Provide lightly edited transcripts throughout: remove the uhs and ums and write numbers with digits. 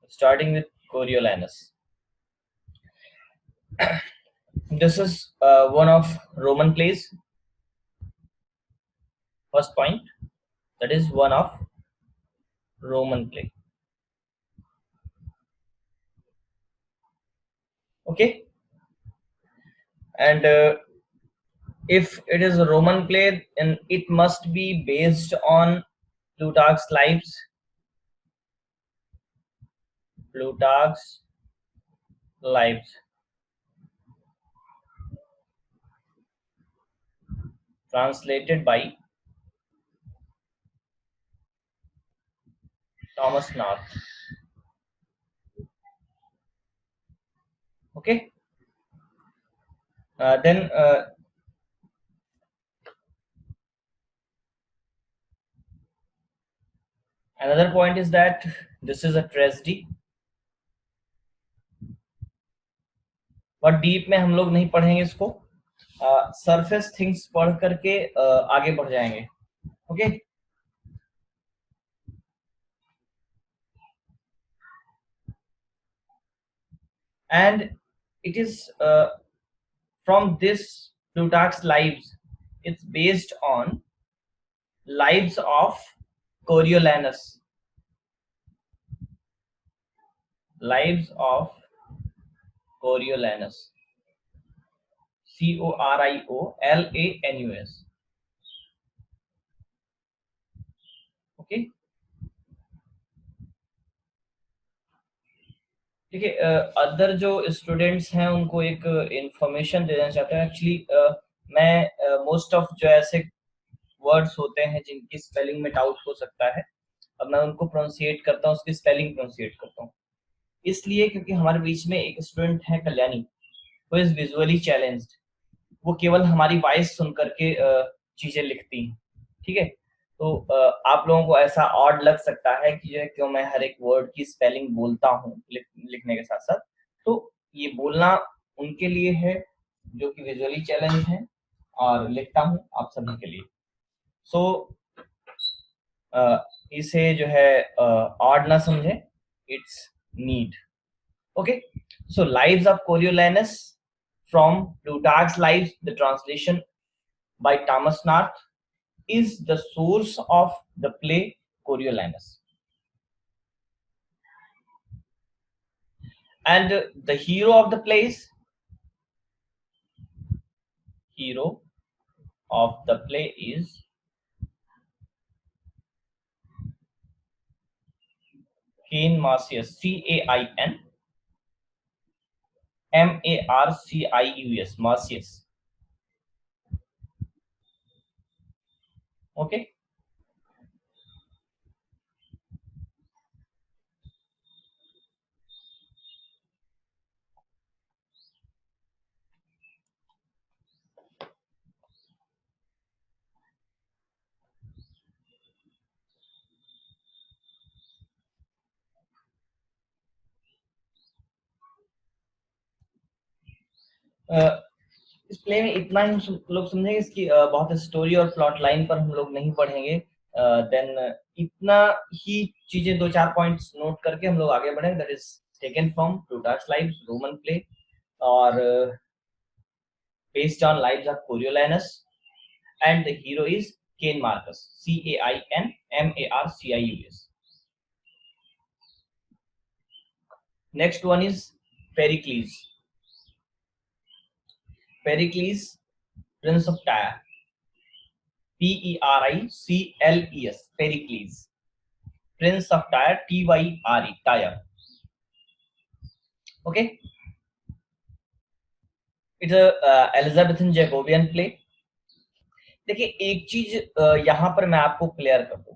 starting with Coriolanus. This is one of Roman plays. First point, that is one of Roman play. Okay, and if it is a Roman play, then it must be based on Plutarch's lives. Plutarch's lives. Translated by Thomas North. Okay. Then another point is that this is a tragedy. But deep में हम लोग नहीं पढ़ेंगे इसको, surface things पढ़ करके आगे बढ़ जाएंगे. Okay. And it is from this Plutarch's lives, it's based on lives of Coriolanus. Lives of Coriolanus. Coriolanus. Okay. ठीक है. अदर जो स्टूडेंट्स हैं उनको एक इंफॉर्मेशन देना चाहता हूँ. एक्चुअली मैं मोस्ट ऑफ जो ऐसे वर्ड्स होते हैं जिनकी स्पेलिंग में डाउट हो सकता है, अब मैं उनको प्रोनाउंसिएट करता हूँ, उसकी स्पेलिंग प्रोनाउंसिएट करता हूँ. इसलिए क्योंकि हमारे बीच में एक स्टूडेंट है कल्याणी, वो इज विजुअली चैलेंज्ड. वो केवल हमारी वॉइस सुन करके चीजें लिखती हैं. ठीक है. तो आप लोगों को ऐसा ऑड लग सकता है कि जो है क्यों मैं हर एक वर्ड की स्पेलिंग बोलता हूँ लिखने के साथ साथ. तो ये बोलना उनके लिए है जो कि विजुअली चैलेंज है, और लिखता हूँ आप सभी के लिए. सो इसे जो है ऑड ना समझे, it's need. Okay. So lives of Coriolanus from Plutarch's Lives, the translation by Thomas North, is the source of the play Coriolanus. And the hero of the play is Cain Marcius. Cain Marcius. Marcius. Okay. इस play में इतना ही लोग समझेंगे. इसकी बहुत story और plot line पर हम लोग नहीं पढ़ेंगे. देन इतना ही चीजें, 2-4 पॉइंट्स नोट करके हम लोग आगे बढ़ेंगे. That is taken from Plutarch's Lives, Roman play, और based on lives of Coriolanus, and the hero is Cain Marcius. Cain Marcius. Next one is Pericles. Pericles, Prince of Tyre. Pericles. Pericles, Prince of Tyre. Tyre. Tyre. Okay. It's a Elizabethan Jacobean play. देखिए एक चीज यहाँ पर मैं आपको clear कर दूं,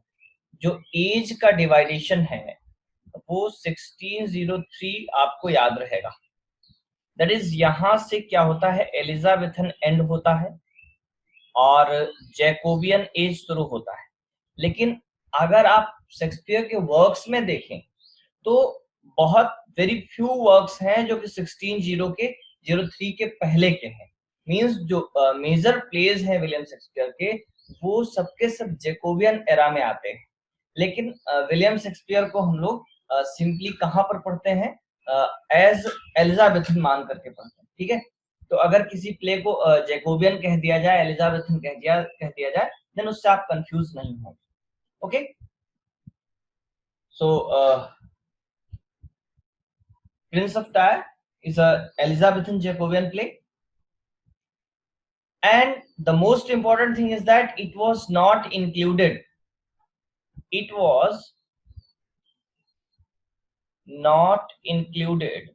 जो एज का डिवाइडेशन है वो 1603 आपको याद रहेगा. दैट इज यहां से क्या होता है, एलिजाबेथन एंड होता है और जैकोबियन एज शुरू होता है. लेकिन अगर आप शेक्सपियर के वर्क्स में देखें तो बहुत वेरी फ्यू वर्क्स हैं जो कि 1603 के पहले के हैं. मींस जो मेजर प्लेज हैं विलियम शेक्सपियर के, वो सबके सब जैकोबियन एरा में आते हैं. लेकिन विलियम शेक्सपियर को हम लोग सिंपली कहाँ पर पढ़ते हैं, एज एलिजाबेथन मान करके पढ़ते हैं, ठीक है। तो अगर किसी प्ले को जैकोबियन कह दिया जाए, एलिजाबेथन कह दिया जाए, देन उससे आप कंफ्यूज नहीं हो। Okay, so Prince of tyre is a Elizabethan Jacobean play, and the most important thing is that it was not included. It was not included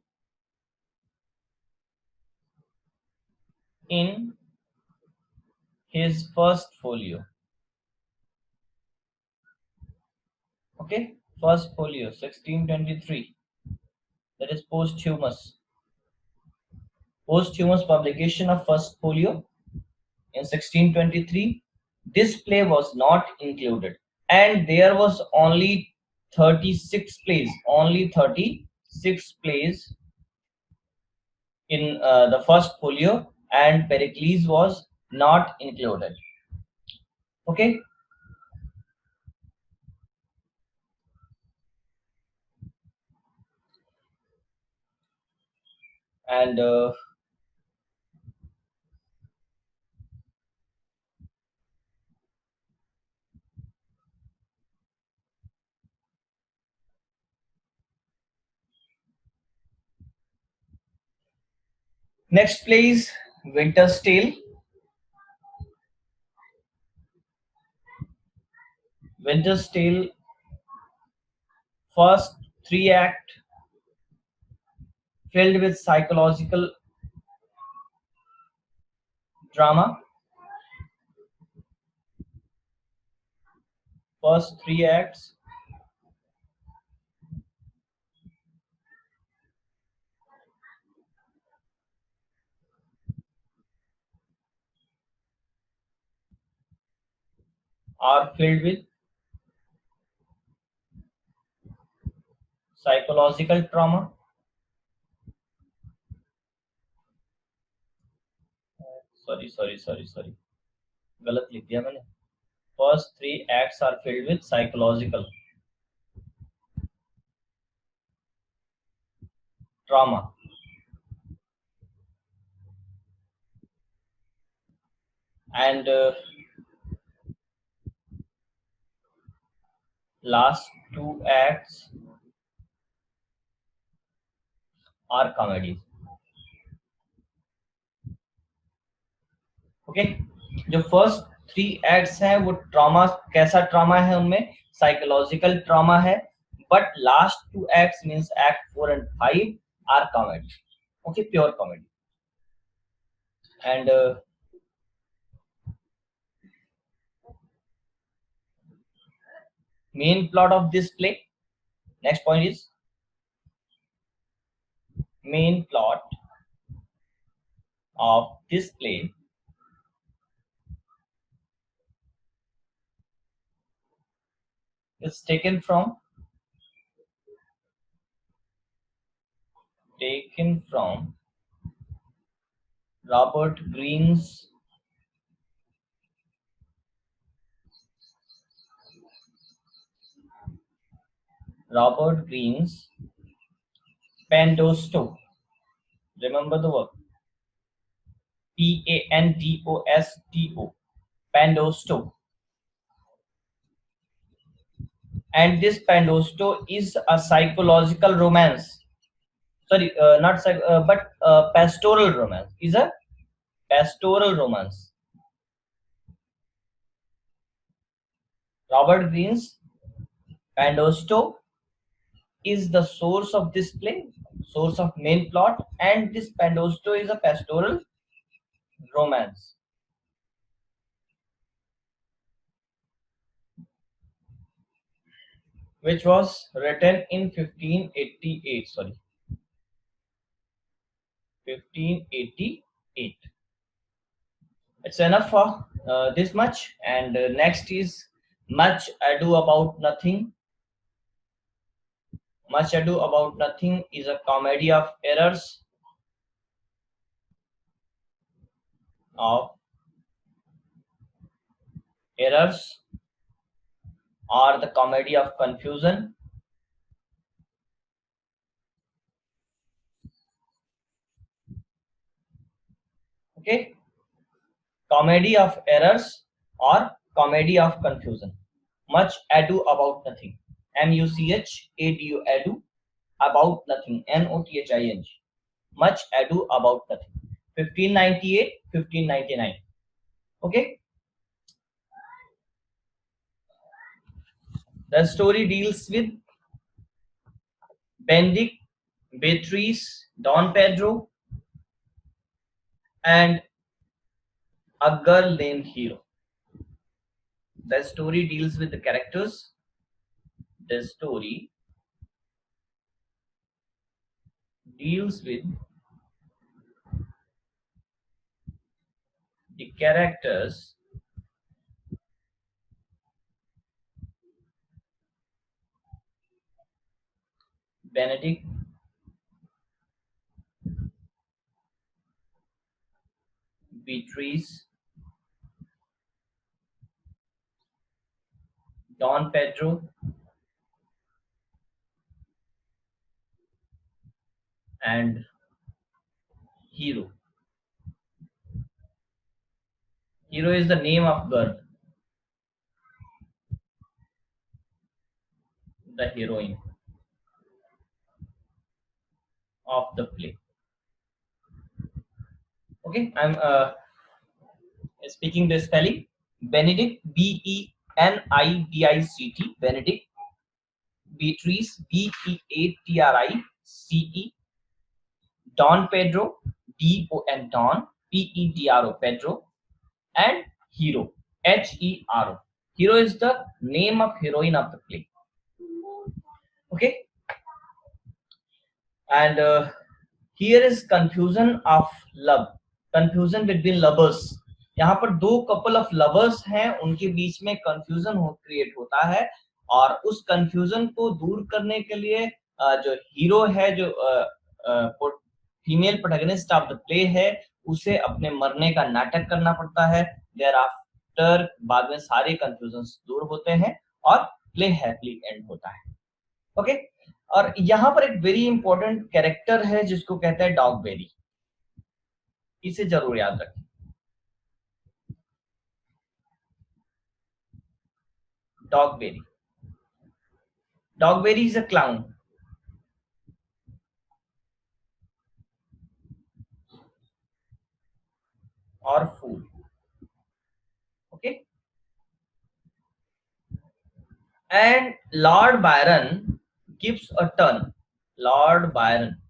in his first folio. Okay, first folio, 1623. That is posthumous publication of first folio in 1623. This play was not included, and there was only 36 plays. Only 36 plays in the first folio, and Pericles was not included. Okay, and next play is Winter's Tale. Winter's Tale, first three act filled with psychological drama. First three acts are filled with psychological trauma. Sorry, गलत लिख दिया मैंने. First three acts are filled with psychological trauma, and last two acts are comedies. Okay, जो first three acts हैं वो trauma, कैसा trauma है उनमें, साइकोलॉजिकल ट्रॉमा है, but last two acts means act 4 and 5 are comedy. Okay, pure comedy. And main plot of this play, next point is main plot of this play is taken from Robert Greene's Pandosto. Remember the word Pandosto. Pandosto. And this Pandosto is a psychological romance. Sorry, not but pastoral romance. Is a pastoral romance. Robert Greene's Pandosto is the source of this play, source of main plot, and this Pandosto is a pastoral romance, which was written in 1588. Sorry, 1588. It's enough for this much. And next is Much Ado About Nothing. Much Ado About Nothing is a comedy of errors, of errors, or the comedy of confusion. Okay, comedy of errors or comedy of confusion. Much ado about nothing. MUCHADU, ado, about nothing. NOTHING. Much ado about nothing. 1598, 1599. Okay, the story deals with Benedict, Beatrice, Don Pedro, and a girl named Hero. The story deals with the characters. The story deals with the characters Benedict, Beatrice, Don Pedro, and Hero. Hero is the name of girl, the heroine of the play. Okay, I'm speaking the spelling. Benedict, Benedict, Benedict. Beatrice, Beatrice. Don Pedro, Don, Don, Pedro, Pedro, and Hero, Hero. Hero is the name of heroine of the play. Okay, and here is confusion of love, confusion between lovers. यहाँ पर दो couple of lovers हैं, उनके बीच में confusion create होता है, और उस कंफ्यूजन को दूर करने के लिए जो हीरो है, जो female protagonist of the play है, उसे अपने मरने का नाटक करना पड़ता है। देयर आफ्टर बाद में सारे कंफ्यूजन दूर होते हैं और प्ले हैप्पीली एंड होता है। ओके, और यहाँ पर एक वेरी इंपॉर्टेंट कैरेक्टर है जिसको कहते हैं डॉगबेरी। इसे जरूर याद रखें। Dogberry. Dogberry is a clown. Or fool. Okay. And Lord Byron gives a turn. Lord Byron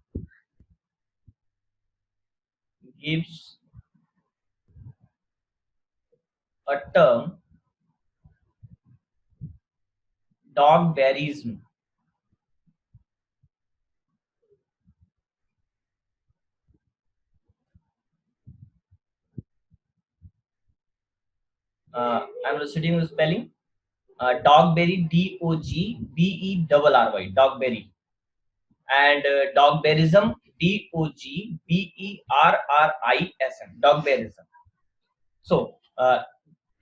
gives a term, dogberryism. I'm reciting the spelling. Dogberry, Dogberry, Dogberry, and dogberryism, Dogberrism, dogberryism. So,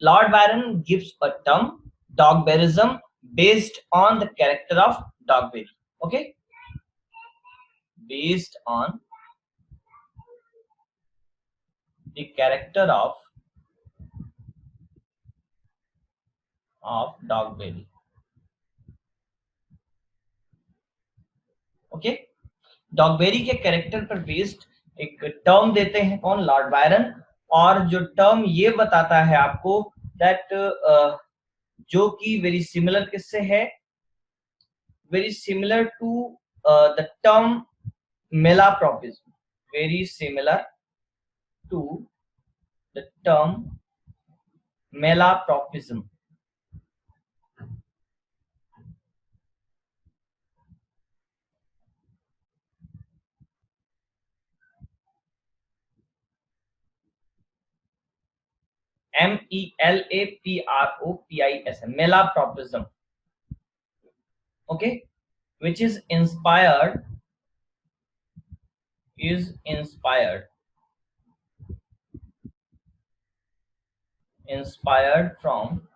Lord Byron gives a term, dogberryism, based on the character of Dogberry. Okay, based on the character of Dogberry. Okay, Dogberry के character पर based एक term देते हैं कौन, Lord Byron, और जो term ये बताता है आपको दैट जो कि वेरी सिमिलर किससे है, very similar to the term malapropism, very similar to the term malapropism. MELAPROPISM, malapropism. Okay, which is inspired from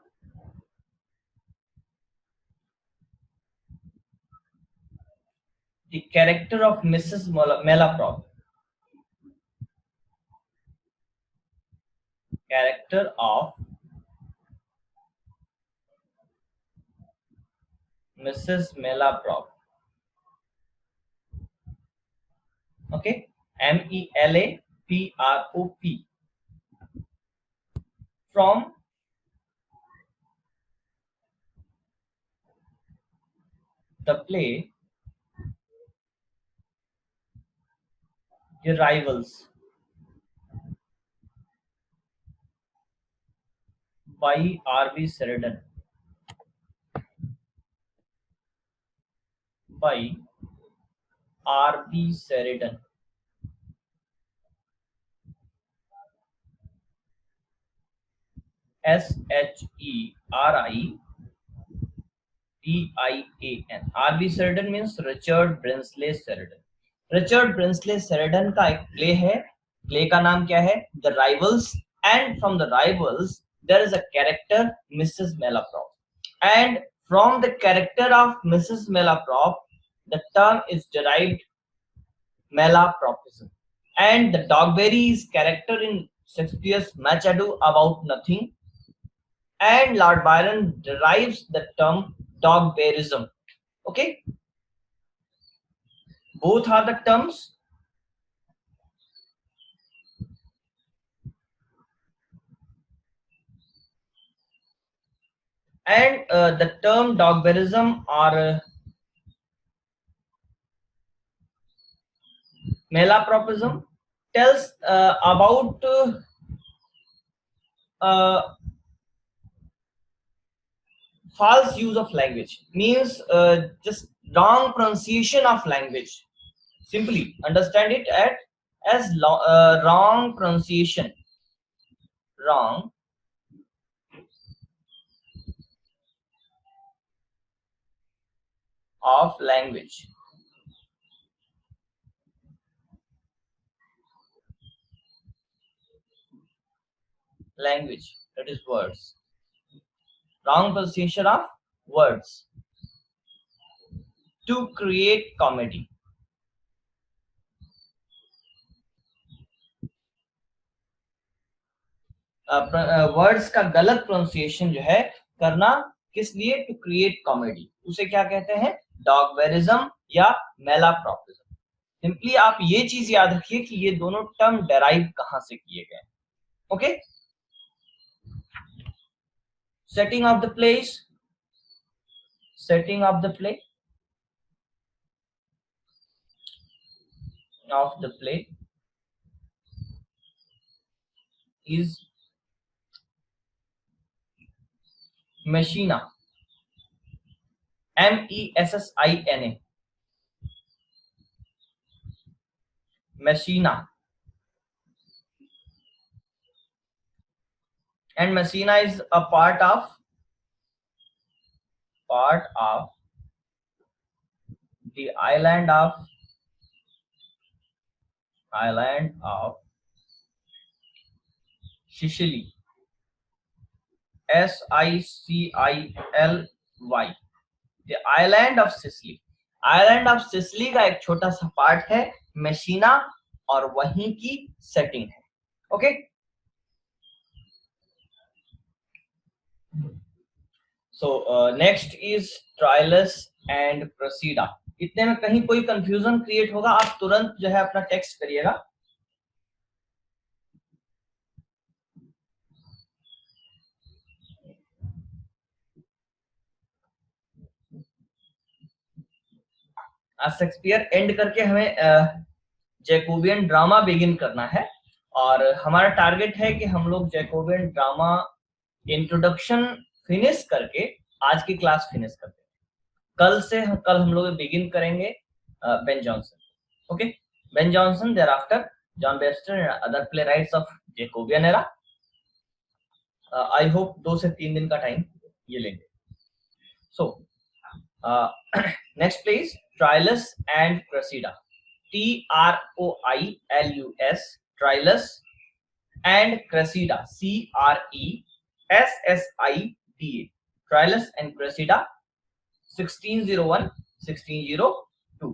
the character of Mrs. Malaprop. character of Mrs. Malaprop. Okay, Malaprop, from the play The Rivals by R.B. Sheridan. By R.B. Sheridan. Sheridan. R.B. Sheridan means Richard Brinsley Sheridan. Richard Brinsley Sheridan का एक play है. Play का नाम क्या है? The rivals. And from the rivals there is a character Mrs Malaprop, and from the character of Mrs Malaprop the term is derived malapropism, and the Dogberry's character in Shakespeare's Machado About Nothing, and Lord Byron derives the term Dogberryism. Okay, both are the terms. And the term Dogberryism or malapropism tells about uh, false use of language, means just wrong pronunciation of language. Simply understand it as wrong pronunciation, wrong of language. Language, that is words. Wrong pronunciation of words to create comedy. Words का गलत pronunciation जो है करना, किस लिए? To create comedy. उसे क्या कहते हैं? डॉगबेरिज्म या मेलाप्रॉपिज्म. सिंपली आप ये चीज याद रखिए कि ये दोनों टर्म डेराइव कहां से किए गए. Okay, setting of the place. setting of the play is Messina, Messina, Messina. And Messina is a part of the island of Sicily, Sicily, the island of Sicily. Island of Sicily का एक छोटा सा part है Messina, और वहीं की setting है. Okay, so next is Troilus and Cressida. इतने में कहीं कोई कंफ्यूजन क्रिएट होगा, आप तुरंत जो है अपना टेक्स्ट करिएगा. आज शेक्सपियर एंड करके हमें जैकोबियन ड्रामा बिगिन करना है, और हमारा टारगेट है कि हम लोग जैकोबियन ड्रामा इंट्रोडक्शन फिनिश करके आज की क्लास फिनिश करते हैं. कल हम लोग बिगिन करेंगे Ben Jonson. Okay, Ben Jonson, thereafter John Webster and other playwrights of Jacobean era. I hope 2 से 3 दिन का टाइम ये लेंगे. So next please, Troilus and Cressida. TROILUS, Troilus, and Cressida, CRESSIDA, Troilus and Cressida, 1601 1602.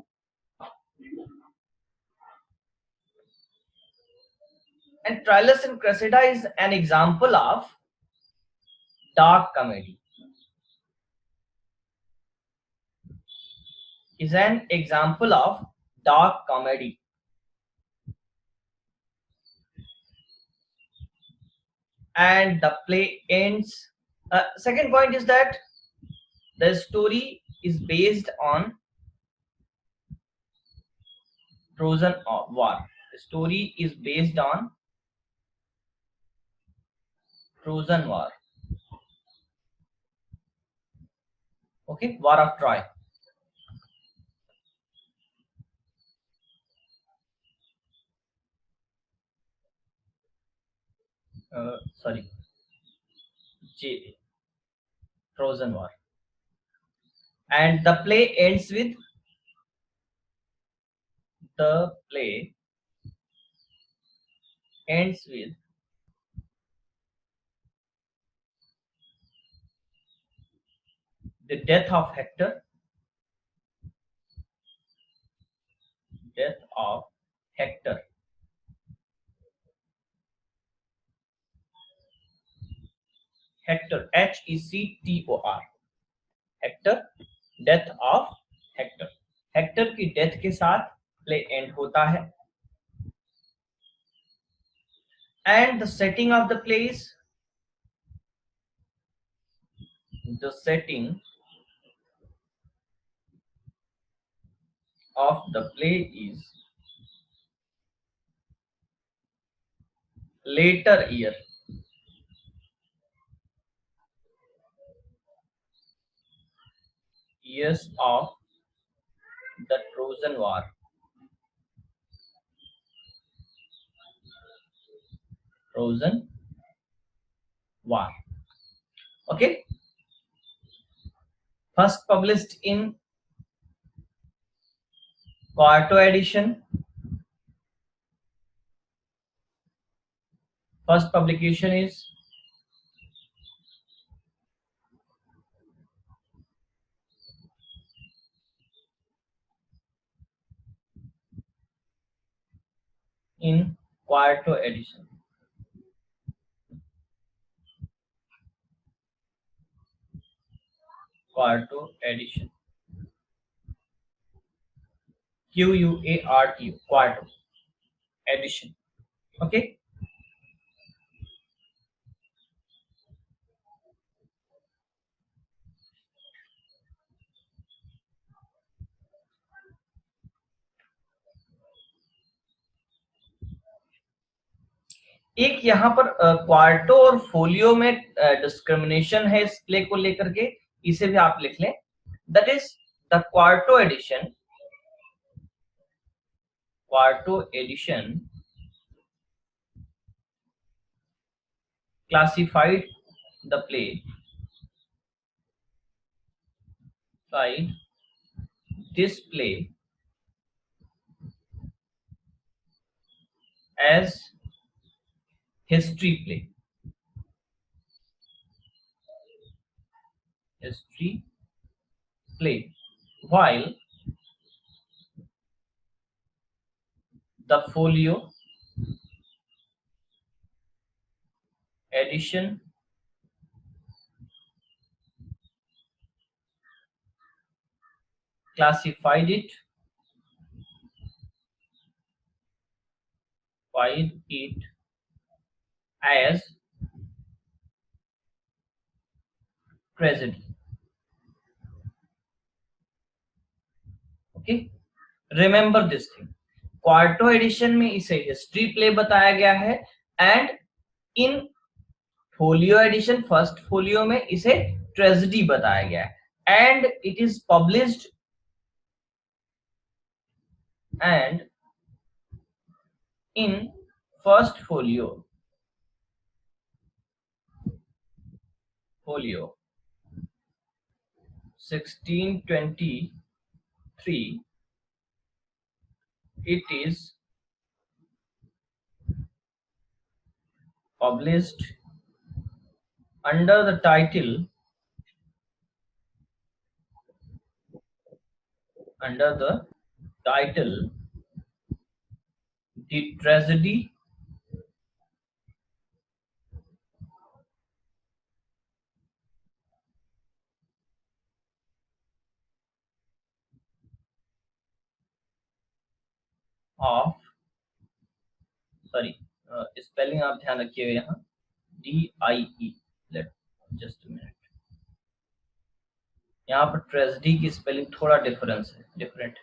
And Troilus and Cressida is an example of dark comedy. Is an example of dark comedy. And the play ends. Second point is that the story is based on Trojan War. The story is based on Trojan War. Okay, War of Troy. Sorry, Trojan War. And the play ends with the play ends with the death of Hector. Death of Hector. Hector. Hector. Hector. Death of Hector. Hector की death के साथ play and होता है. And the setting of the play is the setting of the play is later years of the Trojan War. Trojan War. Okay. First published in quarto edition. First publication is in quarto edition. Quarto edition. QUARTO. Quarto edition. Okay. एक यहाँ पर quarto और folio में discrimination है इस play को लेकर के, इसे भी आप लिख लें. That is the quarto edition classified the play by this play as history play. History play. While the folio edition classified it as tragedy. Okay, remember this thing. Quarto edition में इसे हिस्ट्री प्ले बताया गया है and in folio edition first folio में इसे tragedy बताया गया है and it is published and in first folio 1623 it is published under the title The Tragedy of, sorry spelling आप ध्यान रखिएगा यहाँ, DIE, लेट जस्ट मिनट, यहाँ पर ट्रेजेडी की स्पेलिंग थोड़ा डिफरेंस है, डिफरेंट।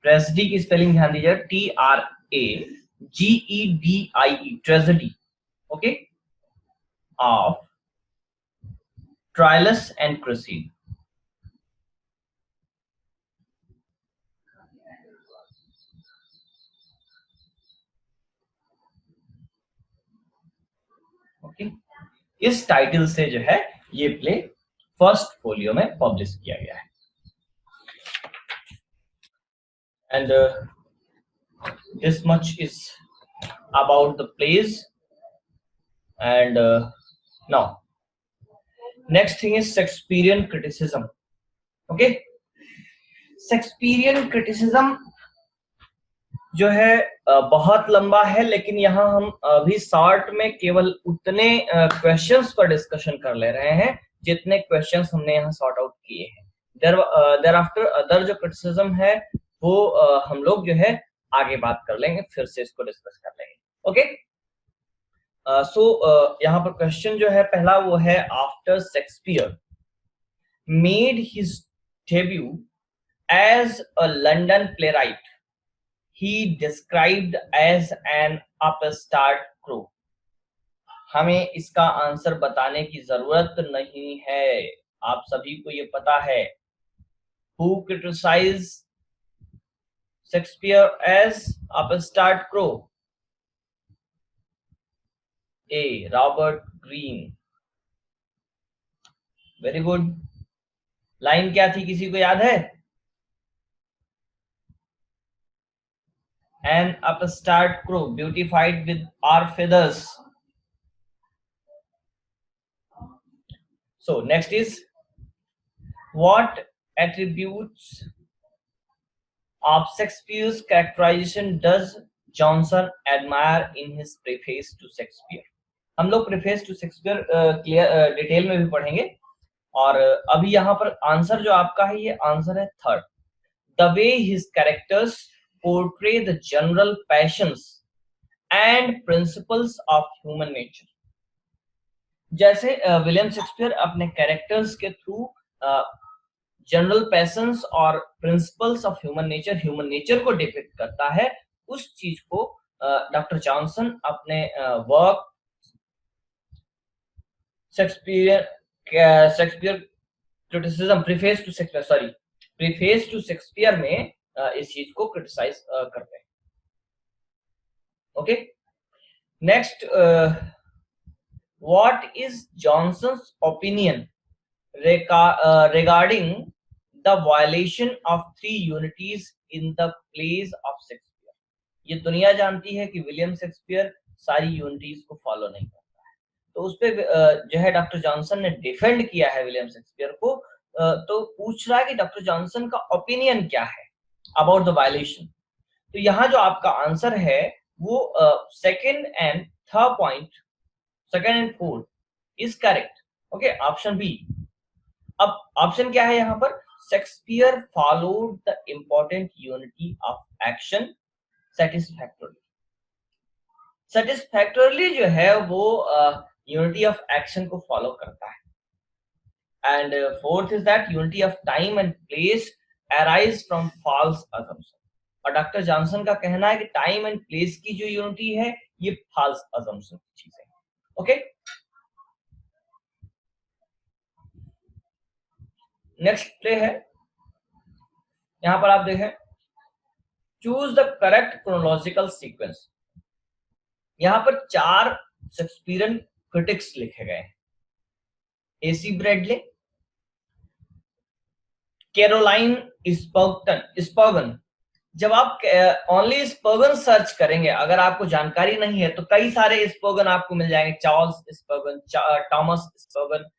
ट्रेजेडी की स्पेलिंग ध्यान दीजिए, TRAGEDIE, tragedy, okay, of Troilus and Cressida. Okay, इस टाइटल से जो है ये प्ले फर्स्ट फोलियो में पब्लिश किया गया है। And this much is about the plays. And now next thing is Shakespearean criticism. Okay, Shakespearean criticism जो है बहुत लंबा है, लेकिन यहाँ हम अभी शॉर्ट में केवल उतने क्वेश्चंस पर डिस्कशन कर ले रहे हैं जितने क्वेश्चंस हमने यहाँ सॉर्ट आउट किए हैं। देयर आफ्टर अदर जो क्रिटिसिज्म है वो हम लोग जो है आगे बात कर लेंगे, फिर से इसको डिस्कस कर लेंगे। ओके, सो यहाँ पर क्वेश्चन जो है पहला वो है, after Shakespeare made his debut as a London playwright he described as an upstart crow। हमें इसका आंसर बताने की जरूरत नहीं है, आप सभी को ये पता है। Who criticized Shakespeare as upstart crow? A. Robert Greene। Very good. Line क्या थी, किसी को याद है? An upstart crow beautified with our feathers। So next is, what attributes of Shakespeare's characterization does Johnson admire in his preface to Shakespeare? हम लोग preface to Shakespeare clear detail में भी पढ़ेंगे, और अभी यहाँ पर आंसर जो आपका है ये आंसर है third, the way his characters portray the general passions and principles of human nature. जैसे विलियम शेक्सपियर अपने कैरेक्टर्स के थ्रू जनरल पैशंस और प्रिंसिपल्स ऑफ ह्यूमन नेचर को डिपिक्ट करता है, उस चीज को डॉक्टर जॉनसन अपने work Shakespeare criticism preface to Shakespeare में इस चीज को क्रिटिसाइज करते हैं। Okay, next, what is Johnson's opinion regarding the violation of three unities in the plays of Shakespeare? ये दुनिया जानती है कि विलियम शेक्सपियर सारी यूनिटीज को फॉलो नहीं करता है, तो उस पे जो है डॉक्टर जॉनसन ने डिफेंड किया है विलियम शेक्सपियर को। तो पूछ रहा है कि डॉक्टर जॉनसन का ओपिनियन क्या है अबाउट द वायलेशन। तो यहाँ जो आपका आंसर है वो second and third point, second and fourth is correct. Okay, option B. अब ऑप्शन क्या है यहाँ पर, Shakespeare followed the important unity of action satisfactorily जो है वो यूनिटी ऑफ एक्शन को फॉलो करता है। And fourth is that unity of time and place arise from false assumption. और डॉक्टर जॉनसन का कहना है कि टाइम एंड प्लेस की जो यूनिटी है ये फॉल्स अजम्पशन की चीज है। ओके, नेक्स्ट प्ले है, यहां पर आप देखें, choose the correct chronological sequence. यहां पर 4 शेक्सपियरियन क्रिटिक्स लिखे गए हैं, AC ब्रेडले, कैरोलाइन स्पर्गन। जब आप ओनली स्पर्गन सर्च करेंगे, अगर आपको जानकारी नहीं है तो कई सारे स्पर्गन आपको मिल जाएंगे, चार्ल्स स्पर्गन, थॉमस स्पर्गन,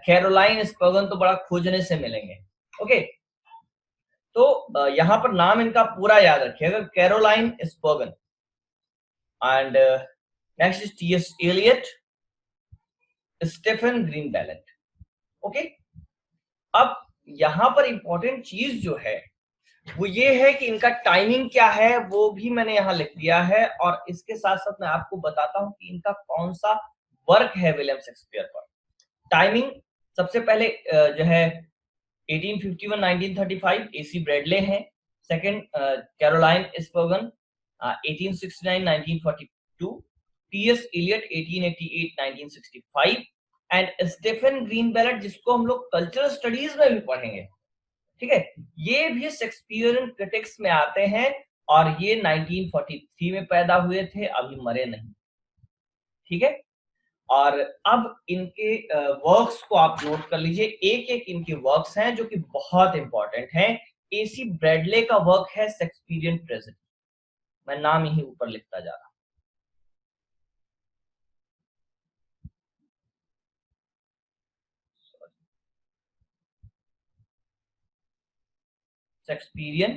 कैरोलाइन स्पर्गन तो बड़ा खोजने से मिलेंगे। ओके, तो यहाँ पर नाम इनका पूरा याद रखिएगा, Caroline Spurgeon. and next is T.S. Eliot, Stephen Greenblatt. Okay, अब यहां पर इंपॉर्टेंट चीज जो है वो ये है कि इनका टाइमिंग क्या है वो भी मैंने यहाँ लिख दिया है, और इसके साथ साथ मैं आपको बताता हूं कि इनका कौन सा वर्क है विलियम शेक्सपियर पर. टाइमिंग सबसे पहले जो है 1851-1935 एसी ब्रेडले हैं. Second Caroline Spurgeon 1869-1942, TS Eliot 1888-1965 and Stephen Greenblatt, जिसको हम लोग कल्चरल स्टडीज में भी पढ़ेंगे. ठीक है, ये भी शेक्सपियरियन क्रिटिक्स में आते हैं और ये 1943 में पैदा हुए थे, अभी मरे नहीं. ठीक है, और अब इनके वर्क्स को आप नोट कर लीजिए. एक एक इनके वर्क्स हैं जो कि बहुत इंपॉर्टेंट हैं. एसी ब्रेडले का वर्क है शेक्सपियरियन ट्रेजेडी, मैं नाम यही ऊपर लिखता जा रहा हूं. Shakespearean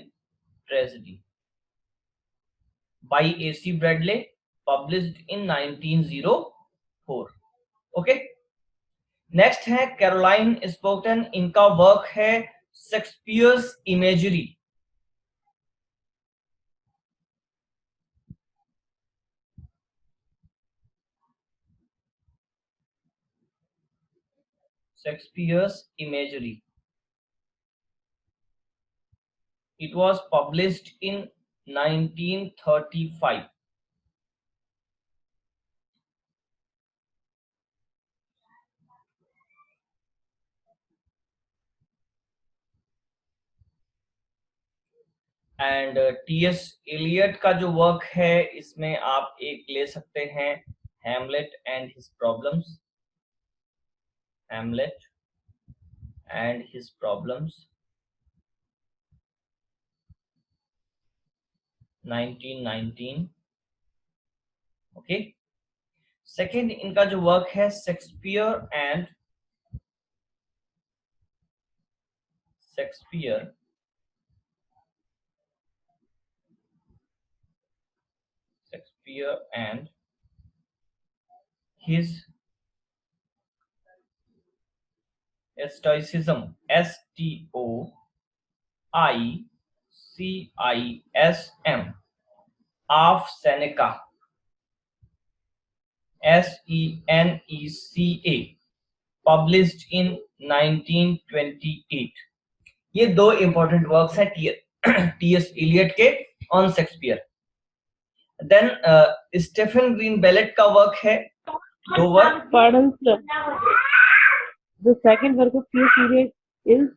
tragedy by A C Bradley, published in 1904. Okay, next है कैरोलाइन स्पोर्टन. इनका वर्क है Shakespeare's imagery. Shakespeare's imagery. It was published in 1935. And T S Eliot का जो वर्क है इसमें आप एक ले सकते हैं Hamlet and his problems. Hamlet and his problems 1919. Okay, second इनका जो वर्क है Shakespeare and Shakespeare and his stoicism, STOICISM of Seneca, SENECA, published in 1928. ये दो इंपॉर्टेंट वर्क्स हैं टीएस इलियट के on Shakespeare. Then Stephen Greenblatt का work है दो work. Pardon, sir. The second work of T.S. Eliot is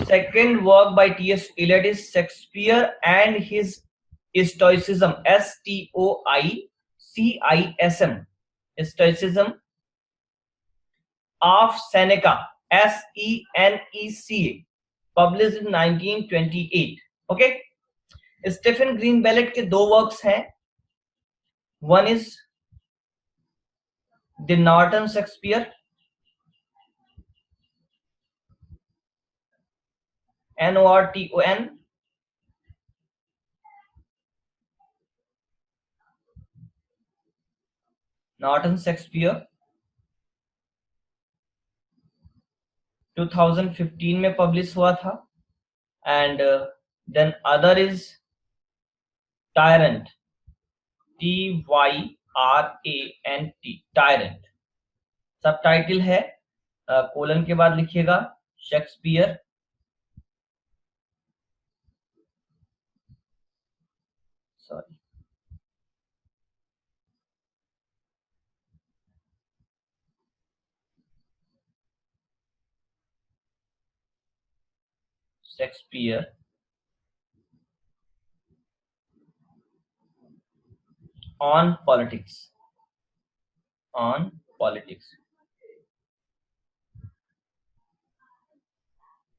second work by T.S. Eliot is Shakespeare and his Stoicism, STOICISM, Stoicism of Seneca, SENECA, published in 1928. Okay, Stephen Greenblatt के दो works हैं. One is the Norton Shakespeare, NORTON, Norton Shakespeare 2015 में publish हुआ था. And then other is Tyrant, TYRANT, Tyrant. Subtitle है colon के बाद लिखिएगा Shakespeare. Sorry, Shakespeare on politics, on politics.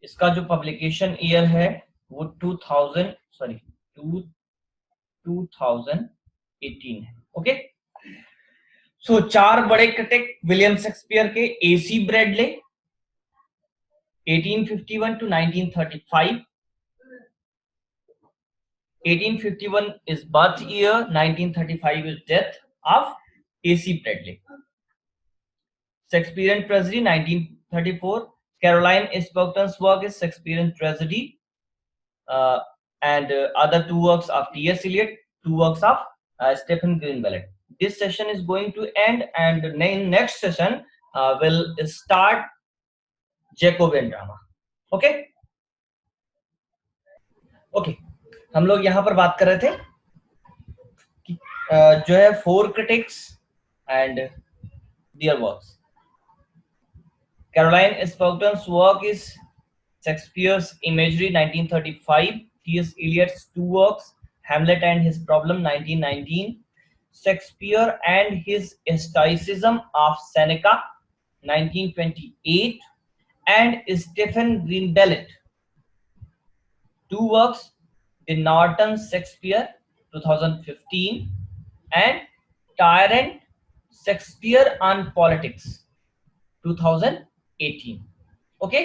इसका जो पब्लिकेशन ईयर है वो 2018 है. ओके, सो चार बड़े क्रिटिक विलियम शेक्सपियर के: AC Bradley 1851 to 1935, 1851 is birth year, 1935 is death of A.C. Bradley. Shakespearean Tragedy, 1934. Caroline Spockton's work is Shakespearean Tragedy, and other two works of T.S. Eliot, two works of Stephen Greenblatt. This session is going to end, and in next session will start Jacobean drama. Okay? Okay. हम लोग यहाँ पर बात कर रहे थे कि जो है four critics and there works. Caroline Spockton's work is Shakespeare's Imagery, 1935. T.S. Eliot's two works, Hamlet and His Problem, 1919. Shakespeare and His Stoicism of Seneca, 1928. And Stephen Greenblatt, two works, The Norton Shakespeare, 2015. And Tyrant Shakespeare on Politics, 2018. Okay,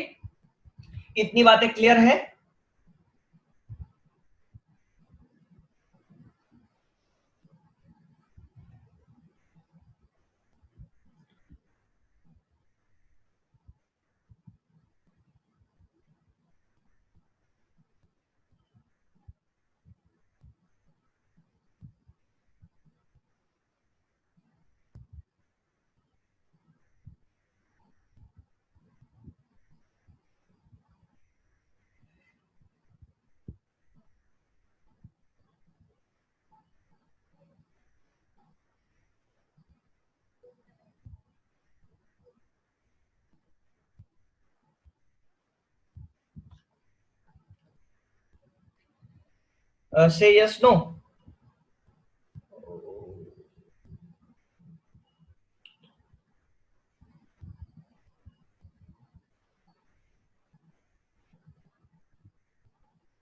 इतनी बातें clear है? Say yes, no.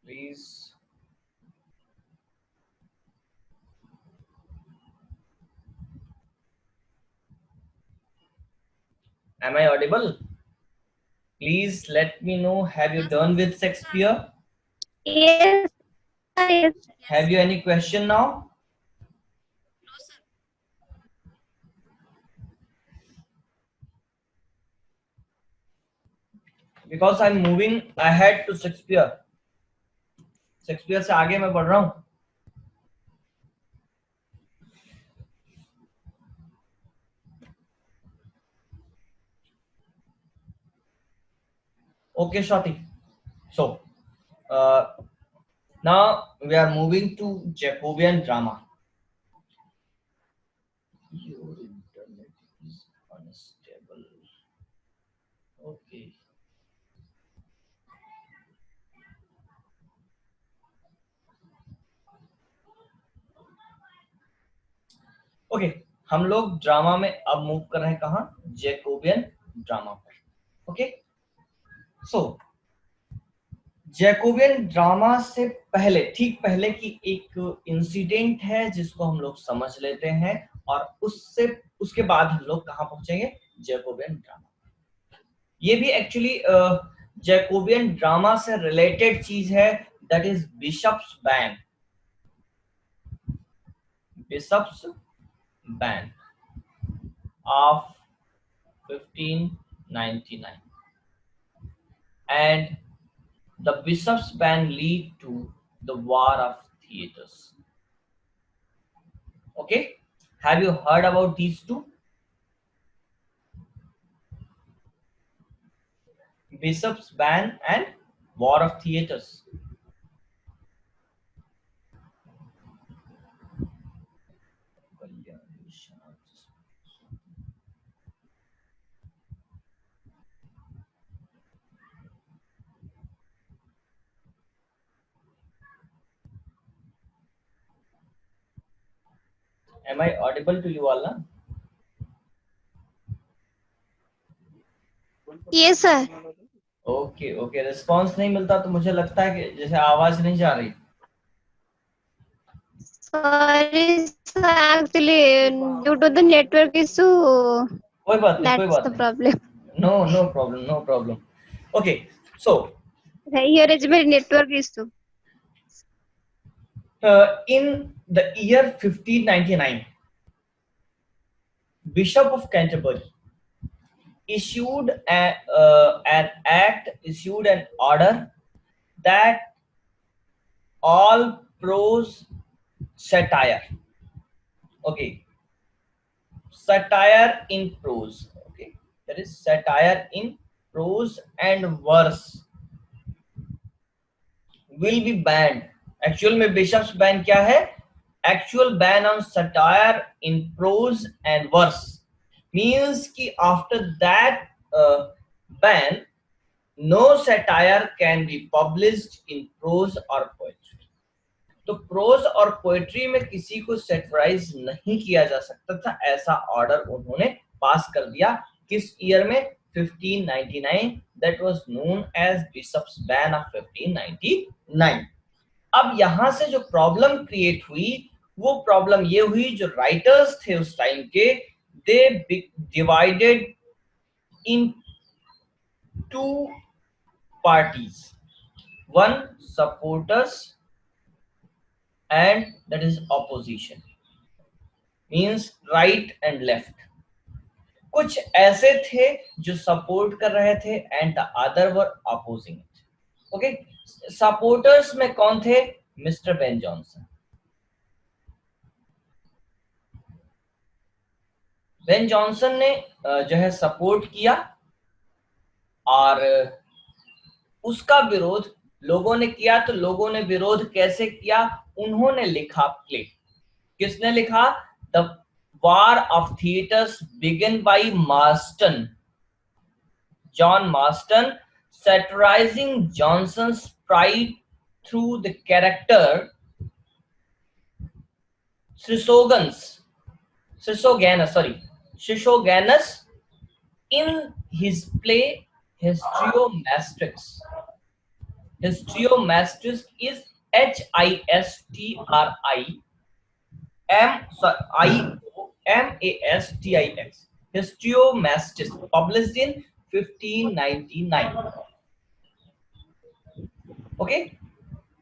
Please. Am I audible? Please let me know. Have you done with Shakespeare? Yes. Yes. Have you any question now? No, sir. Because I'm moving ahead to Shakespeare. Shakespeare से आगे मैं बढ़ रहा हूँ. Okay, Shruti. So, now we are moving to Jacobean drama. Your internet is unstable. Okay. Okay, हम लोग drama में अब मूव कर रहे हैं कहाँ? जैकोबियन ड्रामा पर. ओके, सो जैकोबियन ड्रामा से पहले, ठीक पहले की एक इंसिडेंट है जिसको हम लोग समझ लेते हैं, और उसके बाद हम लोग कहाँ पहुंचेंगे? Jacobean drama. ये भी एक्चुअली जैकोबियन ड्रामा से रिलेटेड चीज है, that is Bishops' Ban. Bishops' Ban of 1599, and the bishops' ban lead to the War of Theatres. Okay, have you heard about these two? Bishops' ban and War of Theatres. Am I audible to you all? Na? Yes, sir. Okay okay, response नहीं मिलता तो मुझे लगता है कि जैसे आवाज नहीं जा रही. Sorry, sir. Actually, due to the network issue, कोई बात नहीं, कोई that's बात the नहीं. problem. No problem, no problem. Okay, so Here is my network issue. In the year 1599, Bishop of Canterbury issued an act, issued an order that all prose satire, okay, satire in prose, okay, there is satire in prose and verse will be banned. Actual में bishops ban क्या है? Actual ban on satire in prose and verse means कि after that ban no satire can be published in prose और poetry. तो prose और poetry में किसी को सेटराइज नहीं किया जा सकता था, ऐसा ऑर्डर उन्होंने पास कर दिया. किस ईयर में? 1599. That was known as Bishops' Ban of 1599. अब यहां से जो प्रॉब्लम क्रिएट हुई वो प्रॉब्लम ये हुई, जो राइटर्स थे उस टाइम के, they divided in two parties, one supporters and that is opposition, means right and left. कुछ ऐसे थे जो सपोर्ट कर रहे थे and the other were opposing it. Okay, supporters में कौन थे? Mister Ben Jonson. Ben Jonson ने जो है सपोर्ट किया और उसका विरोध लोगों ने किया. तो लोगों ने विरोध कैसे किया? उन्होंने लिखा प्ले. किसने लिखा? The war of theatres begin by Marston, John Marston, satirizing Johnson's pride through the character Chrysogonus in his play Histriomastrix. Histriomastrix is Histriomastrix. Histriomastrix, published in 1599. Okay,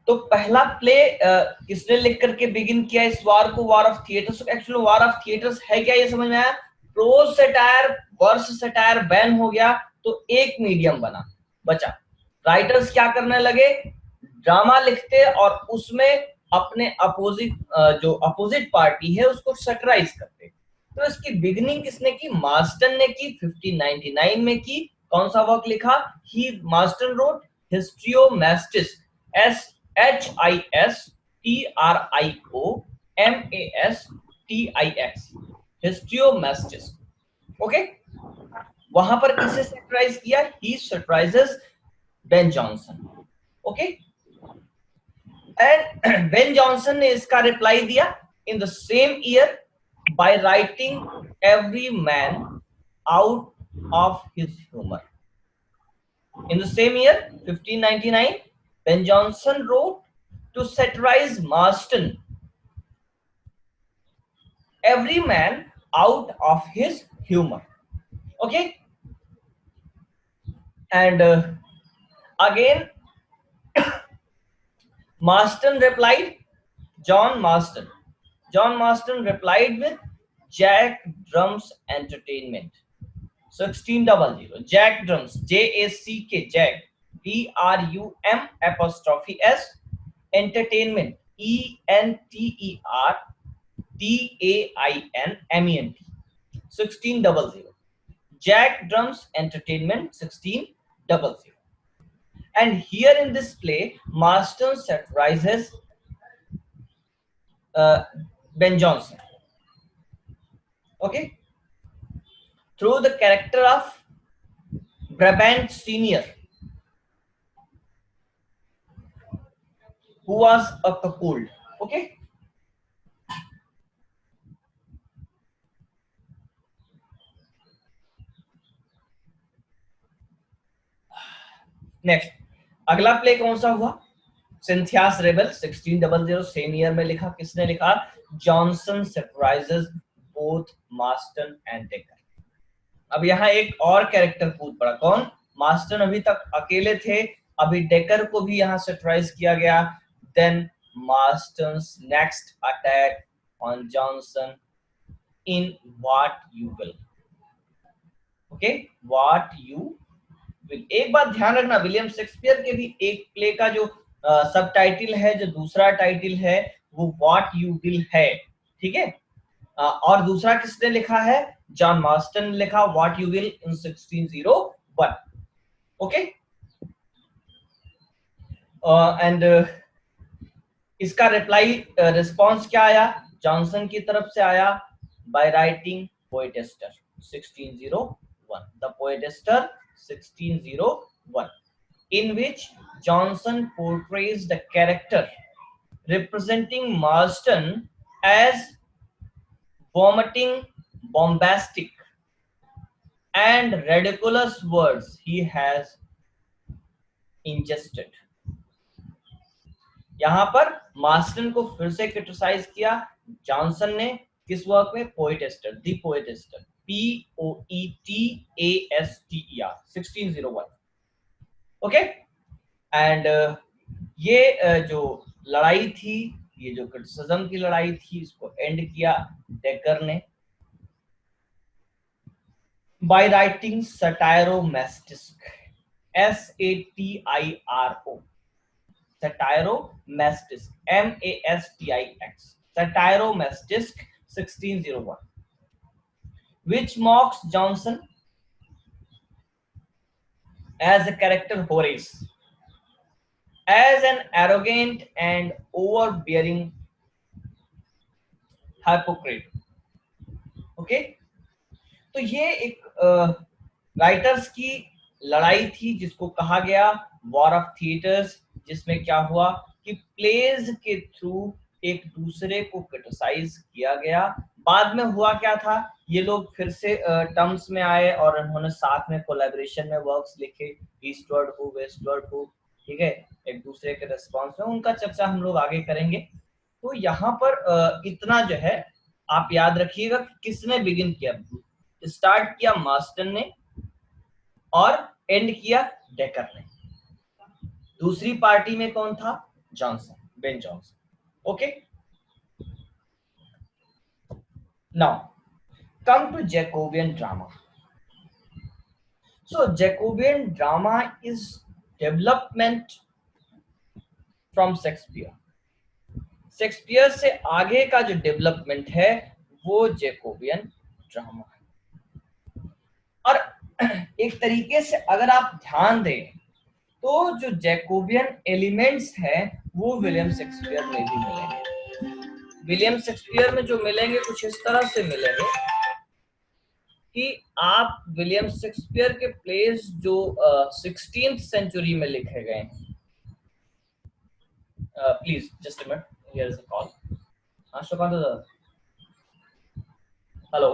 तो पहला प्ले किसने लिख करके बिगिन किया इस वार को? War of theatres. Actually war of theatres है क्या, ये समझ में आया? Prose satire, verse satire ban हो गया तो एक मीडियम बचा. राइटर्स क्या करने लगे? ड्रामा लिखते और उसमें अपने जो अपोजिट पार्टी है उसको सटराइज करते. तो इसकी बिगिनिंग किसने की? मार्स्टन ने की, 1599 में की. कौन सा वर्क लिखा? Marston wrote Histriomastrix, Histriomastrix, Histriomastrix. Okay, वहां पर किसे सैटिराइज किया? He satirizes Ben Jonson. Okay, and Ben Jonson ने इसका रिप्लाई दिया in the same year by writing every man out of his humour. In the same year, 1599, Ben Jonson wrote to satirize Marston, every man out of his humor. Okay, and again, Marston replied. John Marston replied with Jack Drum's Entertainment. 1600. Jack Drums, J-A-C-K, Jack, D-R-U-M'(S), Entertainment, E-N-T-E-R-T-A-I-N-M-E-N-T, 1600. Jack Drums Entertainment, 1600. And here in this play, Marston satirizes Ben Jonson. Okay, through the character of Brabant Senior, who was a cuckold. Okay, next अगला play कौन सा हुआ? सिंथियास rebel, 1600, same year में लिखा. किसने लिखा? Jonson satirizes both Marston and Dekker. अब यहाँ एक और कैरेक्टर कूद पड़ा. कौन? मार्स्टन अभी तक अकेले थे, अभी डेकर को भी यहाँ सैटिराइज किया गया. Then Marston's next attack on Johnson in What You Will. Okay, What You Will. एक बात ध्यान रखना, विलियम शेक्सपियर के भी एक प्ले का जो सब टाइटल है, जो दूसरा टाइटल है वो What You Will है, ठीक है। और दूसरा किसने लिखा है? जॉन मार्स्टन ने लिखा What You Will in 1601. Okay, and इसका रिप्लाई रिस्पॉन्स क्या आया जॉनसन की तरफ से? आया by writing Poetaster 1601, the Poetaster 1601, in which Johnson portrays the character representing Marston as vomiting bombastic and ridiculous words he has ingested. यहां पर Marston को फिर से क्रिटिसाइज किया जॉनसन ने, किस वर्क में? पोएटेस्टर, द पोएटेस्टर, POETASTER 1601. ओके, एंड ये जो लड़ाई थी, ये जो क्रिटिसिज्म की लड़ाई थी, इसको एंड किया डेकर ने by writing Satiromastix, SATIRO, Satyromastis, MASTIX, Satyromastis 1601, which mocks Johnson as a character Horace, as an arrogant and overbearing hypocrite. Okay, तो ये एक राइटर्स की लड़ाई थी जिसको कहा गया वॉर ऑफ थिएटर्स, जिसमें क्या हुआ कि प्लेज के थ्रू एक दूसरे को क्रिटिसाइज किया गया। बाद में हुआ क्या था, ये लोग फिर से टर्म्स में आए और उन्होंने साथ में कोलैबोरेशन में वर्क्स लिखे, ईस्टवर्ड हो, वेस्टवर्ड हो, ठीक है, एक दूसरे के रिस्पॉन्स में। उनका चर्चा हम लोग आगे करेंगे। तो यहाँ पर इतना जो है आप याद रखिएगा कि किसने बिगिन किया, स्टार्ट किया मार्स्टन ने और एंड किया डेकर ने। दूसरी पार्टी में कौन था? Jonson, Ben Jonson. Okay, now come to Jacobean drama. So Jacobean drama is development from Shakespeare. Shakespeare से आगे का जो डेवलपमेंट है वो जैकोबियन ड्रामा है। और एक तरीके से अगर आप ध्यान दें तो जो जैकोबियन एलिमेंट्स हैं वो विलियम शेक्सपियर में भी मिलेंगे। विलियम शेक्सपियर में जो मिलेंगे कुछ इस तरह से मिलेंगे कि आप विलियम शेक्सपियर के प्लेस जो 16th सेंचुरी में लिखे गए हैं, please just a minute, here is a call. हाँ शोकांत, हेलो,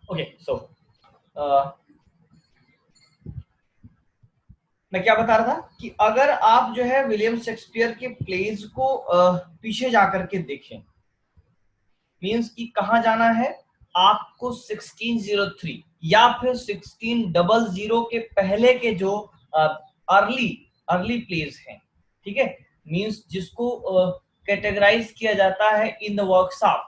ओके, सो मैं क्या बता रहा था कि अगर आप जो है विलियम शेक्सपियर के प्लेस को पीछे जाकर के देखें, मींस कि कहाँ जाना है आपको, 1603 या फिर 1600 के पहले के जो अर्ली प्लेस हैं, ठीक है, मींस जिसको कैटेगराइज किया जाता है in the workshop,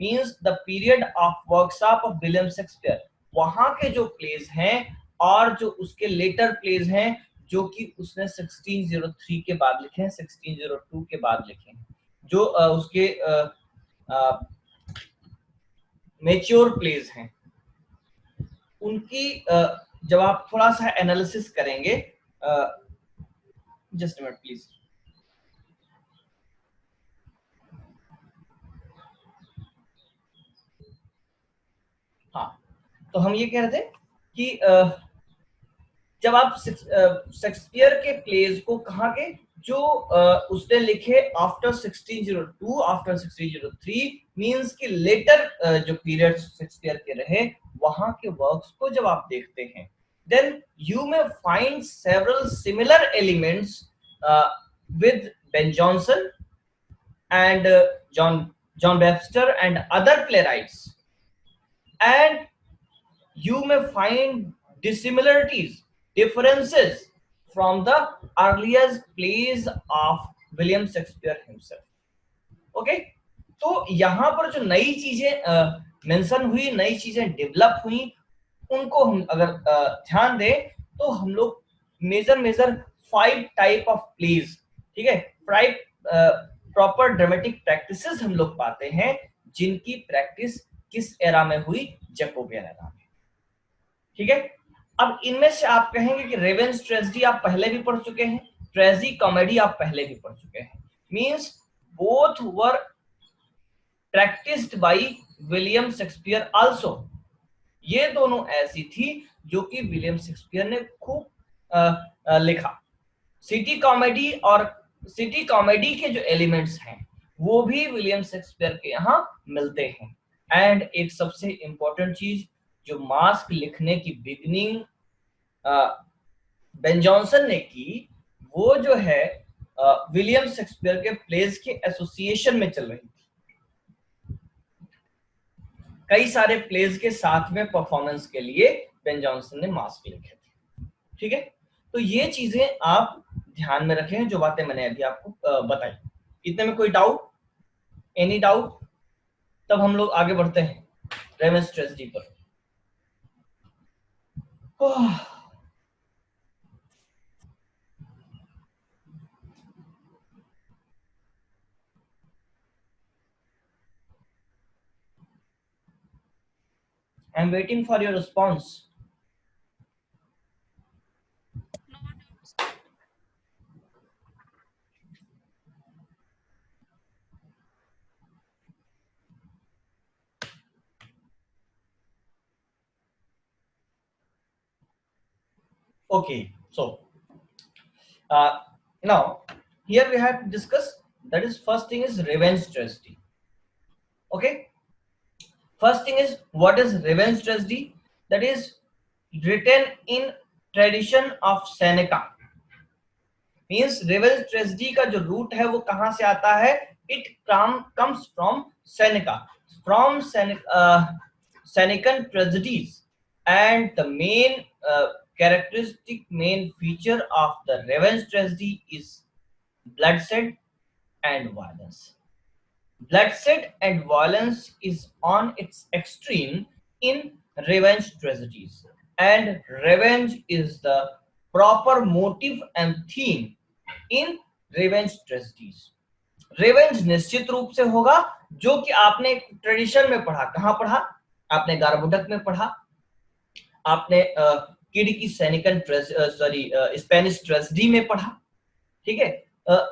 means the period of workshop of William Shakespeare. वहां के जो प्लेस हैं और जो उसके लेटर प्लेस हैं जो कि उसने 1603 के बाद लिखे हैं, 1602 के बाद लिखे हैं, जो उसके मैच्योर प्लेस हैं, उनकी जब आप थोड़ा सा एनालिसिस करेंगे, जस्ट अ मिनट प्लीज, हाँ, तो हम ये कह रहे थे कि जब आप शेक्सपियर के प्लेस को कहाँ के जो उसने लिखे आफ्टर 1602, आफ्टर 1603, मींस कि लेटर जो पीरियड शेक्सपियर के रहे, वहां के वर्क्स को जब आप देखते हैं, then you may find several similar elements with Ben Jonson and John Webster and other playwrights, and you may find dissimilarities, differences from the earliest plays of William Shakespeare himself. Okay, तो यहाँ पर जो नई चीजें mention हुई, नई चीजें develop हुई, उनको हम अगर ध्यान दें तो हम लोग मेजर 5 टाइप ऑफ प्लेज, ठीक है, 5 प्रॉपर ड्रामेटिक प्रैक्टिसेस हम लोग पाते हैं जिनकी प्रैक्टिस किस एरा में हुई, जैकोबियन एरा में, ठीक है। अब इनमें से आप कहेंगे कि रेवेंस ट्रेजेडी आप पहले भी पढ़ चुके हैं, ट्रेजी कॉमेडी आप पहले भी पढ़ चुके हैं, means both were practised by William Shakespeare also. ये दोनों ऐसी थी जो कि विलियम शेक्सपियर ने खूब लिखा। सिटी कॉमेडी और सिटी कॉमेडी के जो एलिमेंट्स हैं वो भी विलियम शेक्सपियर के यहाँ मिलते हैं। एंड एक सबसे इंपॉर्टेंट चीज, जो मास्क लिखने की बिगनिंग बेन जॉनसन ने की, वो जो है विलियम शेक्सपियर के प्लेज के एसोसिएशन में चल रही थी। कई सारे प्लेज के साथ में परफॉर्मेंस के लिए बेन जॉनसन ने मास्क लिखे थे, ठीक है। तो ये चीजें आप ध्यान में रखें, जो बातें मैंने अभी आपको बताई। इतने में कोई डाउट, एनी डाउट? तब हम लोग आगे बढ़ते हैं रेवेंस ट्रेजेडी पर। I am waiting for your response. Okay, so now here we have to discuss, that is, first thing is revenge tragedy. Okay, first thing is, what is revenge tragedy? That is written in tradition of Seneca. Means revenge tragedy का जो root है वो कहां से आता है? It comes from Seneca, from Senecan tragedies, and the main characteristic, main feature of the revenge tragedy is bloodshed and violence. Bloodshed and violence is on its extreme in revenge tragedies, and revenge is the proper motive and theme in revenge tragedies. Revenge निश्चित रूप से होगा, जो कि आपने tradition में पढ़ा। कहां पढ़ा? आपने गारबुडक में पढ़ा, आपने किड की सैनिकन स्पेनिश ट्रेजेडी में पढ़ा, ठीक है।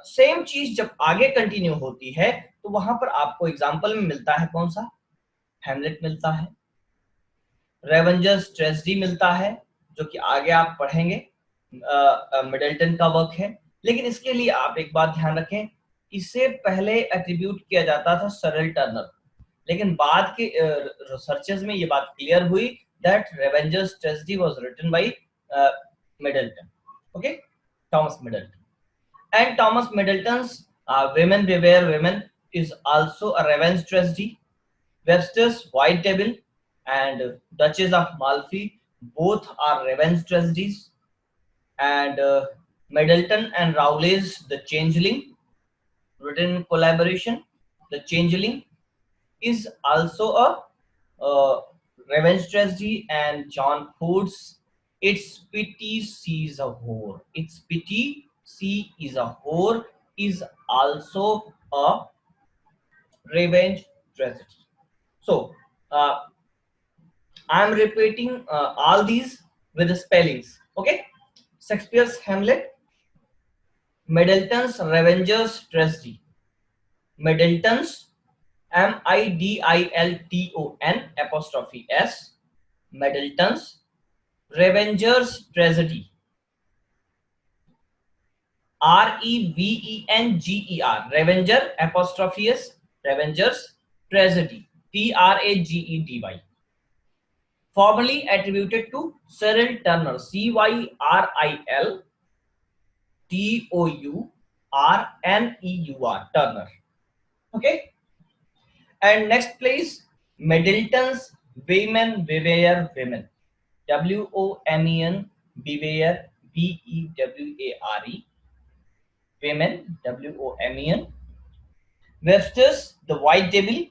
सेम चीज जब आगे कंटिन्यू होती है तो वहां पर आपको एग्जांपल में मिलता है कौन सा? हैमलेट मिलता है, रेवेंजर्स ट्रेजेडी मिलता है, जो कि आगे आप पढ़ेंगे, मिडल्टन का वर्क है। लेकिन इसके लिए आप एक बात ध्यान रखें, इसे पहले एट्रीब्यूट किया जाता था सरल टर्नर, लेकिन बाद के रिसर्चेस में ये बात क्लियर हुई that Revenger's tragedy was written by Middleton, okay, Thomas Middleton. And Thomas Middleton's Women Beware Women is also a revenge tragedy. Webster's White Devil and Duchess of Malfi both are revenge tragedies. And Middleton and Rowley's The Changeling, written in collaboration, The Changeling is also a revenge tragedy. And John Ford's It's Pity She's a Whore, It's Pity She is a Whore is also a revenge tragedy. So I am repeating all these with the spellings, okay? Shakespeare's Hamlet, Middleton's Revenger's Tragedy, Middleton's Middleton', Middleton's Revenger's Tragedy, Revenger, Revenger's Tragedy, Tragedy, formerly attributed to Cyril Tourneur, Cyril Tourneur. Okay. And next place, Middleton's Women Beware Women, WOMEN Beware Beware, Women, Women, Webster's The White Devil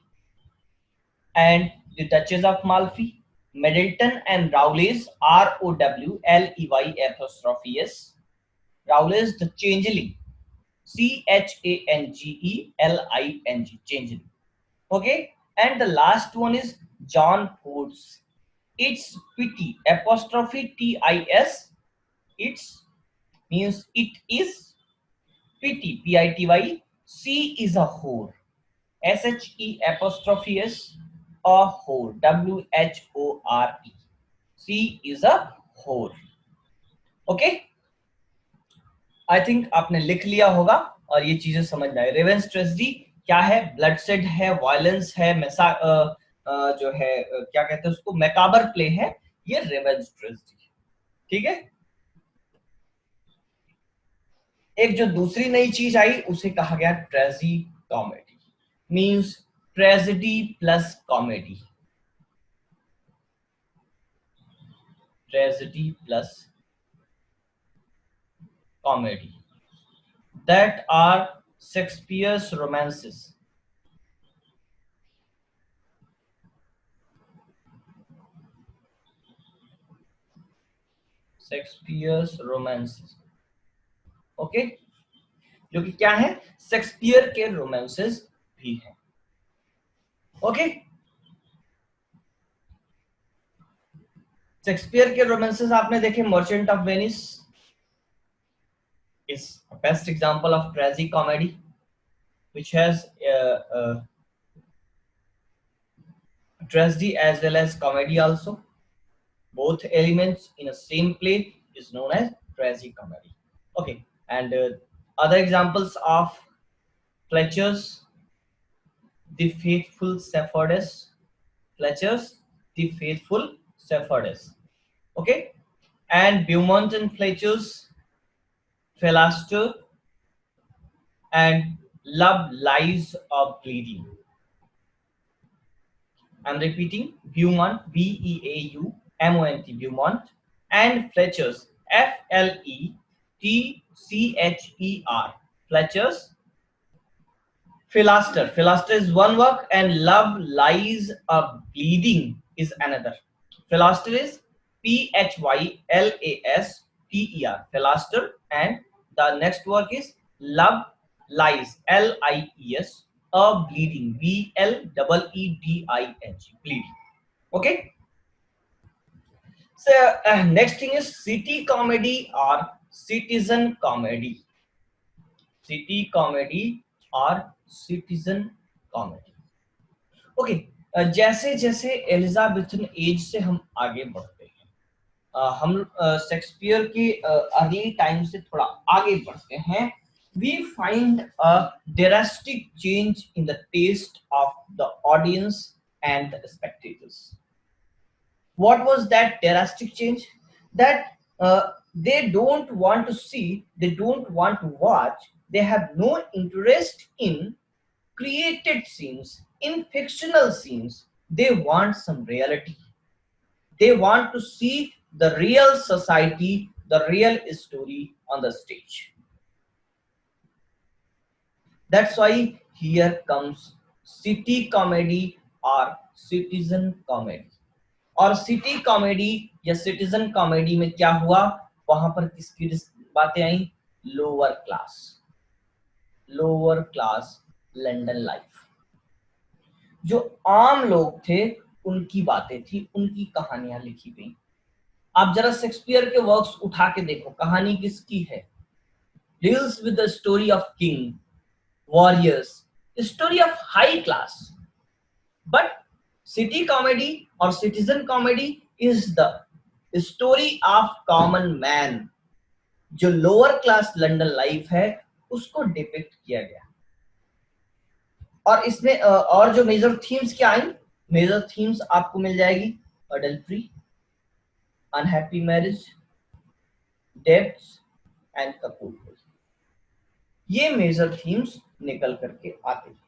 and The Duchess of Malfi, Middleton and Rowley's Rowley's, Rowley's The Changeling, Changeling. Okay, and the last one is John Ford's It's Pity apostrophe TIS. It's means it is pity PITY. C is a whore. SHE apostrophe S a whore WHORE. C is a whore. Okay, I think आपने लिख लिया होगा और ये चीजें समझ आए। Revenge tragedy क्या है? ब्लडसेड है, वायलेंस है, जो है क्या कहते हैं उसको, मैकाबर प्ले है, ये रिवेंज ट्रेजेडी है। ठीक है, एक जो दूसरी नई चीज आई उसे कहा गया ट्रेजी comedy, means tragedy plus comedy, tragedy plus comedy, that are Shakespeare's romances. Shakespeare's romances. Okay, जो कि क्या है? शेक्सपियर के रोमांसेस भी हैं। ओके, शेक्सपियर के रोमांसेस आपने देखे, merchant of Venice is a best example of tragic comedy which has tragedy as well as comedy also. Both elements in a same play is known as tragic comedy. Okay, and other examples of Fletcher's The Faithful Shepherdess, Fletcher's The Faithful Shepherdess. Okay, and Beaumont and Fletcher's Philaster and Love Lies of Bleeding. I'm repeating, Beaumont, BEAUMONT, Beaumont, and Fletcher's FLETCHER, Fletcher's Philaster. Philaster is one work and Love Lies of Bleeding is another. Philaster is PHYLASTER, Philaster, and the next work is Love Lies, LIES, a Bleeding, BLEEDING, Bleeding. Okay, so next thing is city comedy or citizen comedy. City comedy or citizen comedy. Okay, जैसे जैसे Elizabethan age से हम आगे बढ़ते हैं, हम Shakespeare के early time से थोड़ा आगे बढ़ते हैं, we find a drastic change in the taste of the audience and the spectators. What was that drastic change? That they don't want to see, they don't want to watch, they have no interest in created scenes, in fictional scenes. They want some reality. They want to see the real society, the real story on the stage. That's why here comes city comedy or citizen comedy. और city comedy या citizen comedy में क्या हुआ, वहां पर किसकी बातें आई? Lower class London life, जो आम लोग थे उनकी बातें थी, उनकी कहानियां लिखी गई। आप जरा शेक्सपियर के वर्क्स उठा के देखो, कहानी किसकी है? Deals with the story of king, warriors, story of high class. But city comedy और citizen comedy is the story of common man, जो लोअर क्लास लंदन लाइफ है उसको डिपिक्ट किया गया। और इसमें और जो मेजर थीम्स क्या आई? मेजर थीम्स आपको मिल जाएगी adultery, unhappy marriage, debts and cuckold. ये मेजर थीम्स निकल करके आते हैं।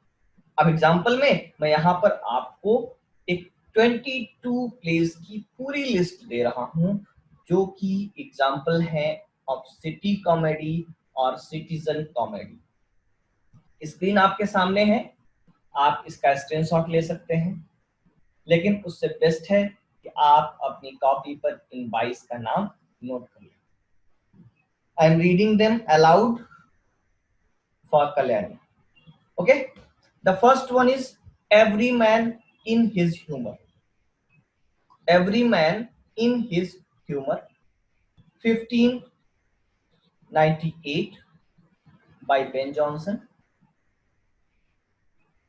अब एग्जांपल में मैं यहाँ पर आपको एक 22 प्लेस की पूरी लिस्ट दे रहा हूं, जो कि एग्जांपल है of city comedy or citizen comedy. Screen आपके सामने है, आप इसका स्क्रीनशॉट ले सकते हैं, लेकिन उससे बेस्ट है कि आप अपनी कॉपी पर इन 22 का नाम नोट कर लें. I am reading them allowed for Kalyani. Okay, the first one is every man in his humour. Every man in his humour 1598 by Ben Jonson.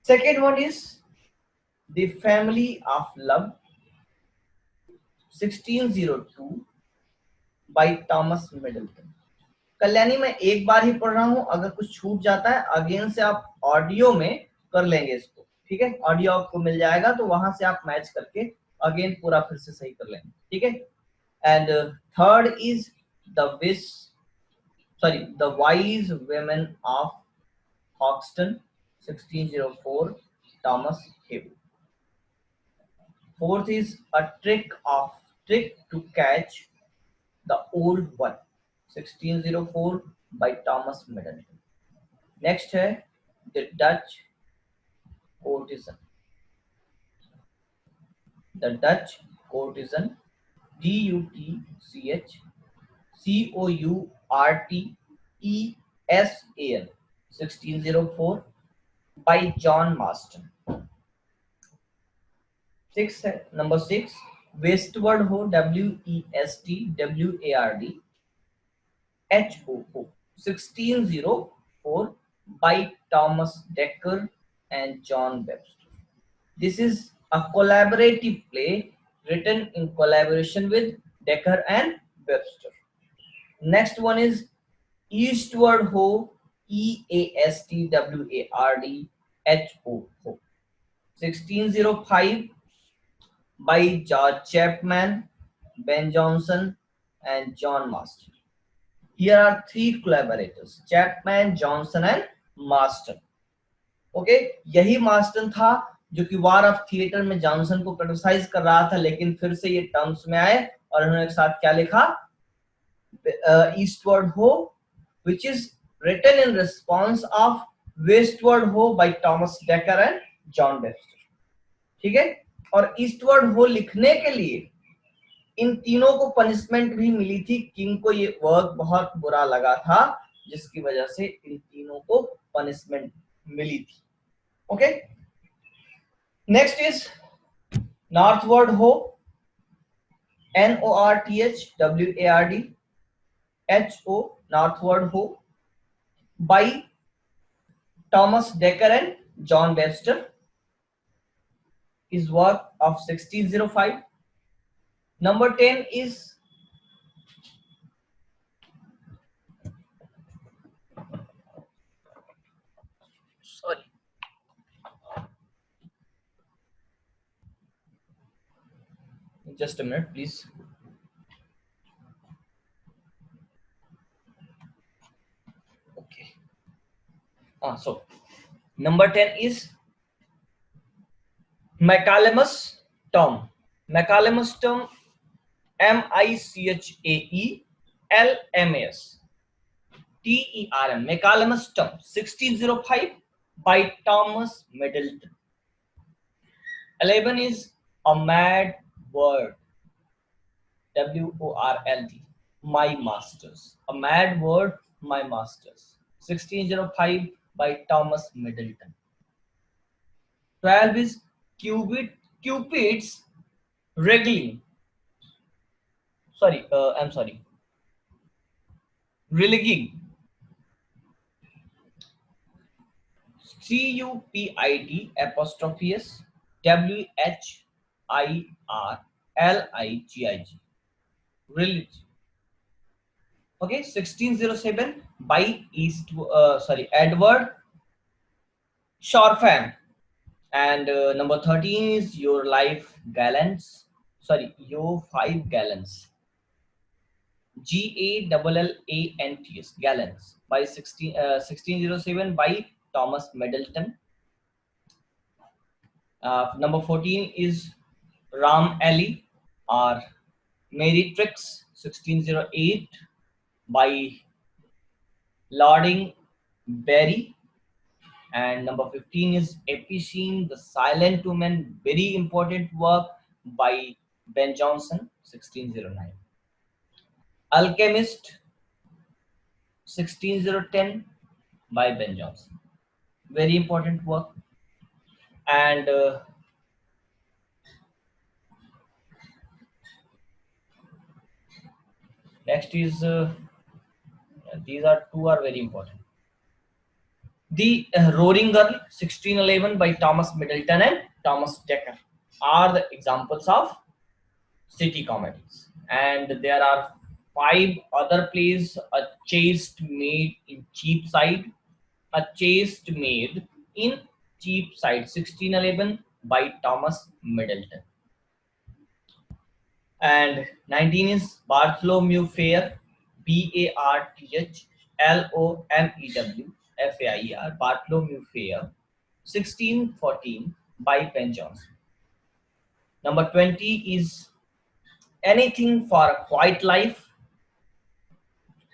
Second one is The Family of Love 1602 by Thomas Middleton. Kalyani मैं एक बार ही पढ़ रहा हूं, अगर कुछ छूट जाता है अगेन से आप ऑडियो में कर लेंगे इसको, ठीक है? ऑडियो आपको मिल जाएगा तो वहां से आप मैच करके अगेन पूरा फिर से सही कर लेंगे, ठीक है? And third is The Wise Women of Hoxton 1604 Thomas Hale. Fourth is A Trick to Catch the Old One 1604 by Thomas Middleton. Next है The Dutch Courtesan. The Dutch Courtesan DutchCourtesan 1604 by John Marston. Number 6 Westward Ho WESTWARD HOO 1604 by Thomas Dekker and John Webster. This is a collaborative play written in collaboration with Dekker and Webster. Next one is Eastward Ho EASTWARD HOO 1605 by George Chapman, Ben Jonson and John Marston. Here are 3 collaborators, Chapman, Johnson and Marston. Okay, यही Marston था जो कि war of theatre में Johnson को criticise कर रहा था, लेकिन फिर से ये टर्म्स में आए और उन्होंने एक साथ क्या लिखा, ईस्टवर्ड हो, which is written in response of Westward Ho by Thomas Dekker and John Webster. ठीक है? और ईस्टवर्ड हो लिखने के लिए इन तीनों को पनिशमेंट भी मिली थी. किंग को ये वर्क बहुत बुरा लगा था, जिसकी वजह से इन तीनों को पनिशमेंट मिली थी. ओके, नेक्स्ट इज नॉर्थवर्ड हो NORTHWARD HO नॉर्थवर्ड हो by Thomas Dekker and John Webster. His work of 1605. Number 10 is just a minute please. Okay, so number 10 is Macalem's Tom. Macalem's Tom MICHAELMAS TERM. Macalem's Tom 1605 by Thomas Middleton. 11 is A Mad Word WORLD My Masters. A Mad Word My Masters 1605 by Thomas Middleton. 12 is Cupid's Wrangling. Religing. CUPID WHIRLIGIG. Religion. Okay, 1607 by Edward Shoreham. And number 13 is Your Five Gallants. GALLANTS Gallants by 1607 by Thomas Middleton. Number 14 is Ram Ali or Mary Tricks 1608 by Loring Berry. And number 15 is Epicene, The Silent Woman, very important work by Ben Jonson, 1609. Alchemist, 16010 by Ben Jonson, very important work. And next is these are two are very important. The Roaring Girl, 1611 by Thomas Middleton and Thomas Dekker are the examples of city comedies. And there are 5 other plays: A Chaste Maid in Cheapside, A Chaste Maid in Cheapside, 1611 by Thomas Middleton. And 19 is Bartholomew Fair, Bartholomew Bartholomew Fair, 1614 by Ben Jonson. Number 20 is Anything for a Quiet Life,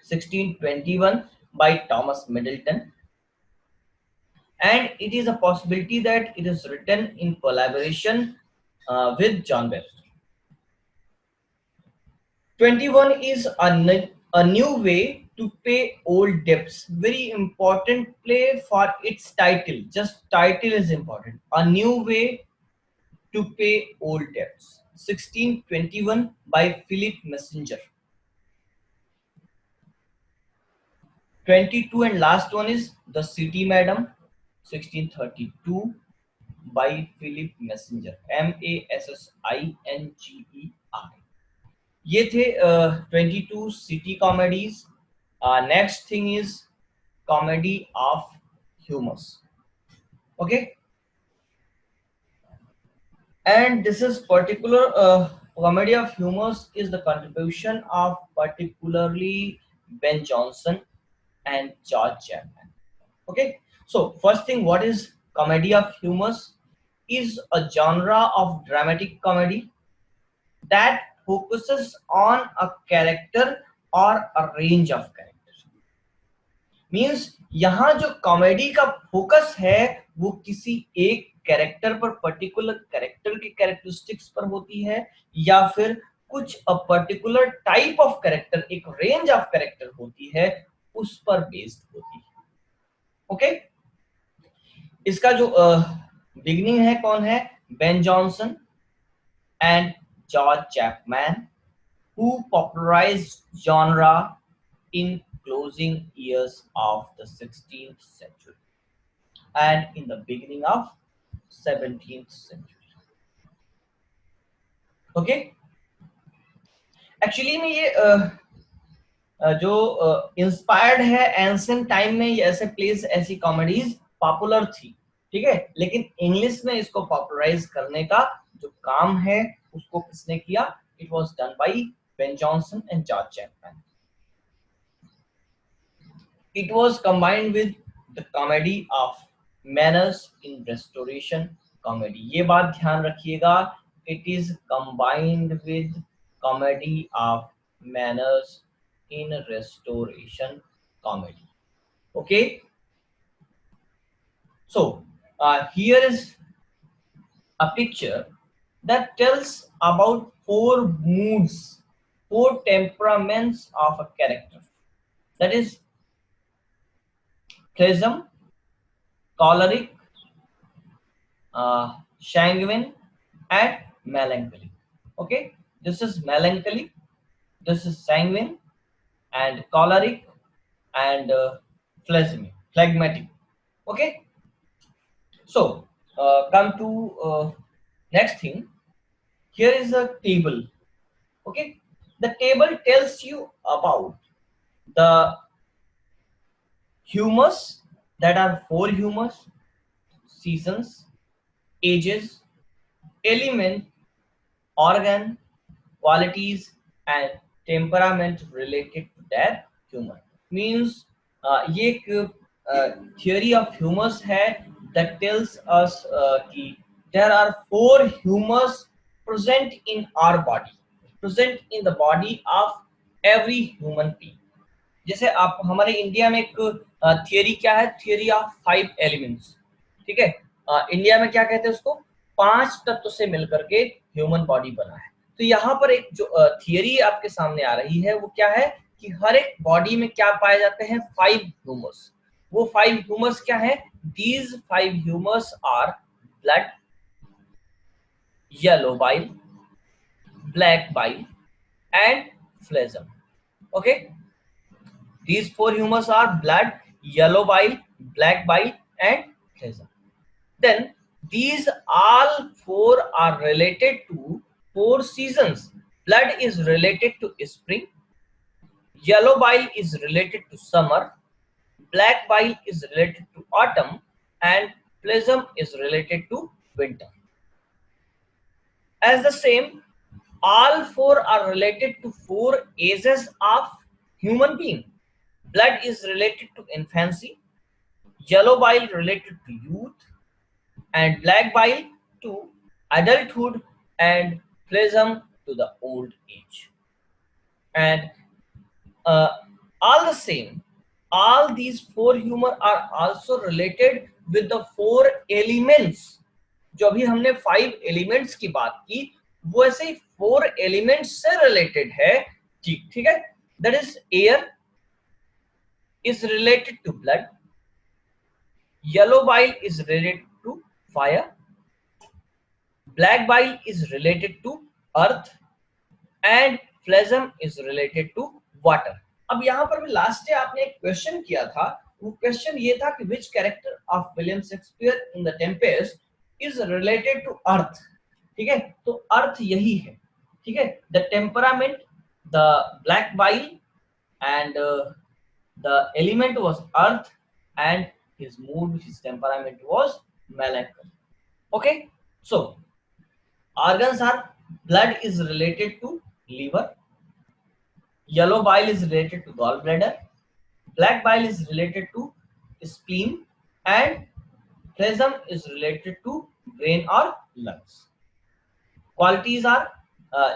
1621 by Thomas Middleton. And it is a possibility that it is written in collaboration with John Webster. 21 is a new way to pay old debts. Very important play for its title. Just title is important. A new way to pay old debts. 1621 by Philip Messenger. 22 and last one is The City Madam, 1632 by Philip Messenger. Massinger. ये थे 22 city comedies. Next thing is comedy of humours. Okay, and this is particular comedy of humors is the contribution of particularly Ben Jonson and George Chapman. Okay, so first thing, what is comedy of humors? Is a genre of dramatic comedy that focuses on a character or a range of characters. Means यहाँ जो comedy का focus है वो किसी एक character पर, particular character की characteristics पर होती है, या फिर कुछ a particular type of character, एक रेंज ऑफ कैरेक्टर होती है, उस पर बेस्ड होती है. ओके, इसका जो बिगिनिंग है कौन है? Ben Jonson and George Chapman, who popularized genre in closing years of the 16th century and in the beginning of 17th century. Okay, actually में ये जो इंस्पायर्ड है एंशिएंट टाइम में, ये ऐसे प्लेस, ऐसी कॉमेडीज पॉपुलर थी, ठीक है, लेकिन इंग्लिश में इसको पॉपुलराइज करने का जो काम है उसको किसने किया? It was done by Ben Jonson and George Chapman. It was combined with the comedy of manners in restoration comedy. ये बात ध्यान रखिएगा, it is combined with comedy of manners in restoration comedy. Okay, so here is a picture that tells about 4 moods, 4 temperaments of a character, that is Plasm, choleric, sanguine and melancholy. Okay, this is melancholy, this is sanguine and choleric and phlegmatic. Okay, so come to next thing. Here is a table. Okay, the table tells you about the humors, that are 4 humors: seasons, ages, element, organ, qualities and temperament related to that humor. Means ये एक theory of humors है that tells us कि there are 4 humors present in our body, present in the body of every human being. जैसे आप हमारे India में एक theory क्या है, थियरी ऑफ 5 एलिमेंट्स, ठीक है। इंडिया में क्या कहते हैं उसको, 5 तत्व से मिलकर के ह्यूमन बॉडी बना है। तो यहाँ पर एक जो थियरी आपके सामने आ रही है वो क्या है कि हर एक बॉडी में क्या पाए जाते हैं, 5 ह्यूमर्स। वो 5 ह्यूमर्स क्या है, these 5 humours are blood, yellow bile, black bile and phlegm. Okay, these 4 humors are blood, yellow bile, black bile and phlegm. Then these all 4 are related to 4 seasons. Blood is related to spring, yellow bile is related to summer, black bile is related to autumn and phlegm is related to winter. As the same, all 4 are related to 4 ages of human being. Blood is related to infancy, yellow bile related to youth, and black bile to adulthood, and phlegm to the old age. And uh, all the same, all these 4 humor are also related with the 4 elements. जो अभी हमने 5 elements की बात की वो ऐसे ही 4 elements से related है, ठीक है। That is air is related to blood, yellow bile is related to fire, black bile is related to earth and phlegm is related to water. अब यहाँ पर भी लास्ट डे आपने एक क्वेश्चन किया था, वो क्वेश्चन ये था कि which character of William Shakespeare in the Tempest is related to earth, ठीक है। तो अर्थ यही है, ठीक है। The temperament, the black bile and the element was earth and his mood, his temperament was melancholy. Okay, so organs are blood is related to liver, yellow bile is related to gallbladder, black bile is related to spleen and phlegm is related to brain or lungs. Qualities are,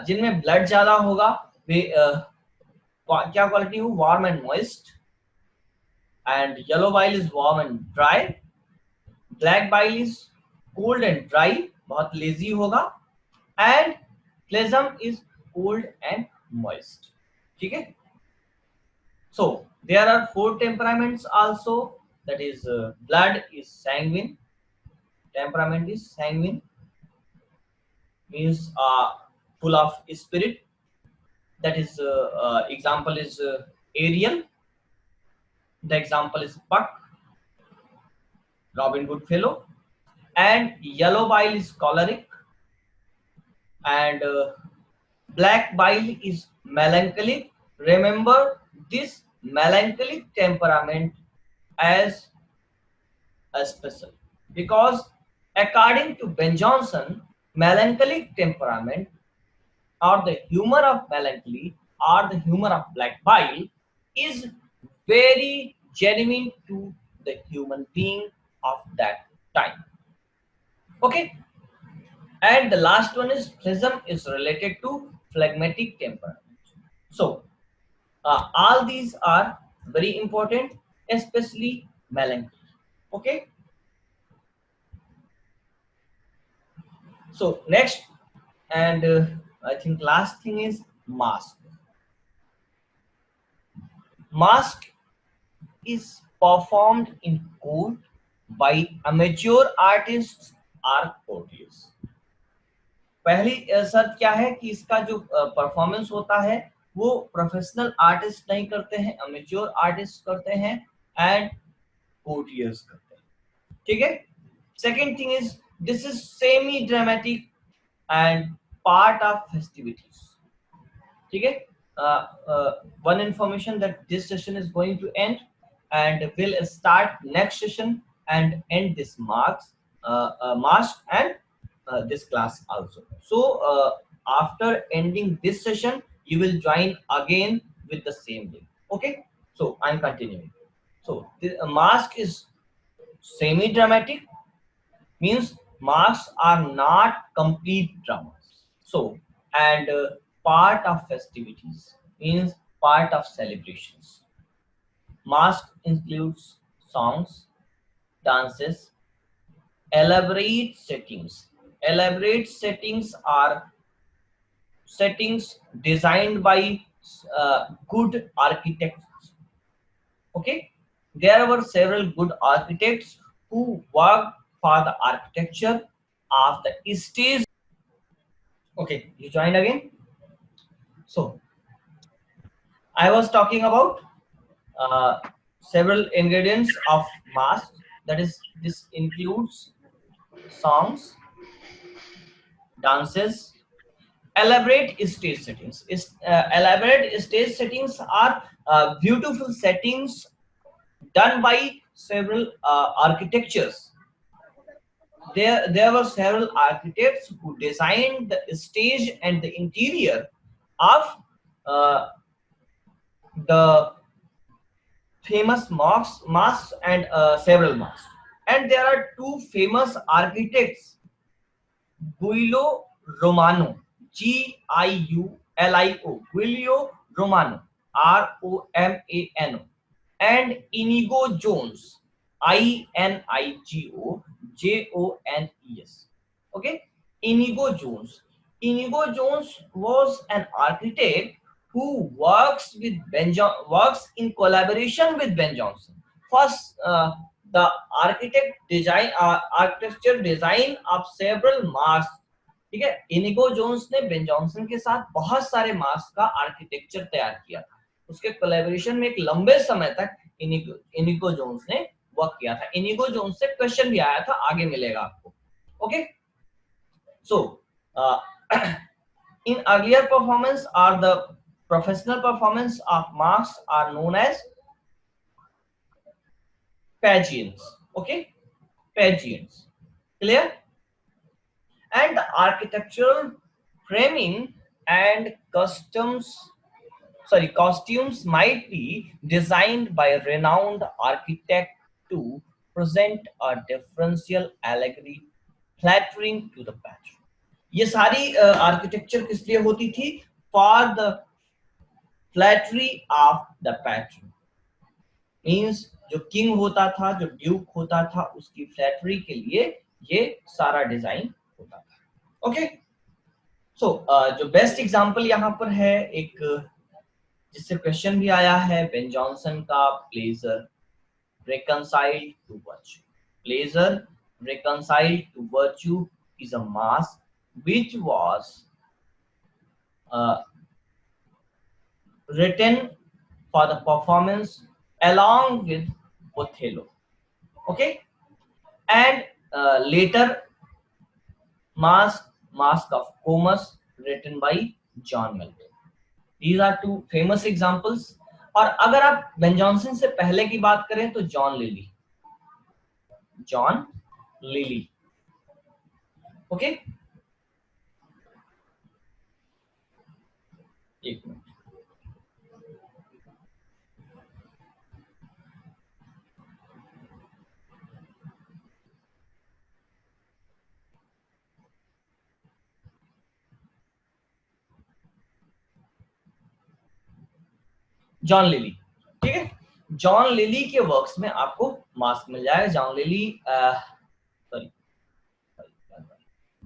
जिनमें blood ज्यादा होगा वे क्या quality हो, warm and moist, and yellow bile is warm and dry, black bile is cold and dry, बहुत lazy होगा, and phlegm is cold and moist, ठीक है। So there are 4 temperaments also, that is blood is sanguine, temperament is sanguine, means full of spirit, that is example is Ariel, the example is Puck, Robin Goodfellow, and yellow bile is choleric, and black bile is melancholic. Remember this melancholic temperament as a special, because according to Ben Jonson, melancholic temperament or the humor of melancholy or the humor of black bile is very genuine to the human being of that time. Okay, and the last one is phlegm is related to phlegmatic temperament. So all these are very important, especially melancholy. Okay, so next and I think last thing is mask. Mask is performed in court by amateur artists or courtiers. पहली शर्त क्या है कि इसका जो performance होता है वो प्रोफेशनल आर्टिस्ट नहीं करते हैं, अमेच्योर आर्टिस्ट करते हैं एंड कोर्टियर्स करते हैं, ठीक है। Second thing is this is semi dramatic and part of festivities, ठीक है। one information that this session is going to end and will start next session and end this mask and this class also. So after ending this session you will join again with the same link. Okay, so I'm continuing. So the mask is semi dramatic, means masks are not complete dramas. So and part of festivities, means part of celebrations. Mask includes songs, dances, elaborate settings. Elaborate settings are settings designed by good architects. Okay, there were several good architects who worked for the architecture of the stage. Okay, you joined again. So I was talking about uh, several ingredients of mask. That is, this includes songs, dances, elaborate stage settings. Elaborate stage settings are beautiful settings done by several architectures. There were several architects who designed the stage and the interior of uh, the famous mosques and several mosques. And there are two famous architects, Guilio Romano, Giulio, Guilio Romano, Romano, and Inigo Jones, Inigo Jones. Okay, Inigo Jones. Inigo Jones was an architect who works in collaboration with Ben Jonson. First, the architecture design of several masks. ठीक है, Inigo Jones ने Ben Jonson के साथ बहुत सारे mask का architecture तैयार किया था. उसके कोलैबोरेशन में एक लंबे समय तक इनिगो जोन्स ने वर्क किया था. इनिगो जोन्स से क्वेश्चन भी आया था, आगे मिलेगा आपको. Okay, so in earlier performance or the professional performance of masks are known as pageants. Okay, pageants, clear? And the architectural framing and costumes might be designed by a renowned architect to present a differential allegory flattering to the patron. ये सारी architecture किस लिए होती थी? For the flattery of the patron. Means जो king होता था, जो ड्यूक होता था, उसकी फ्लैटरी के लिए ये सारा डिजाइन होता था. ओके, सो जो बेस्ट एग्जांपल यहाँ पर है, एक जिससे क्वेश्चन भी आया है, बेन जॉनसन का pleasure reconciled to virtue. Pleasure reconciled to virtue is a mask which was written for the performance along with Othello. Okay, and later Mask of Comus written by John Milton. These are two famous examples. और अगर आप Ben Jonson से पहले की बात करें तो John lily. Okay, एक मिनट. जॉन लिली, ठीक है. जॉन लिली के वर्क्स में आपको मास्क मिल जाएगा.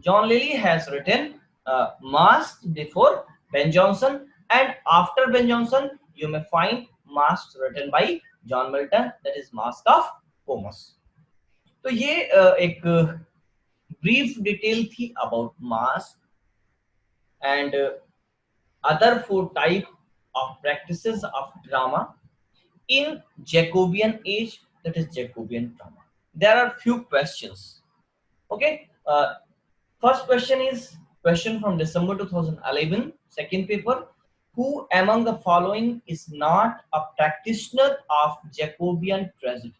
John Lilly has written masks before Ben Jonson, and after Ben Jonson you may find masks written by John Milton, that is Mask of Comus. तो ये एक brief detail थी about mask and other four type of practices of drama in Jacobean age, that is Jacobean drama. There are few questions. Okay, first question is question from December 2011, second paper. Who among the following is not a practitioner of Jacobean tragedy?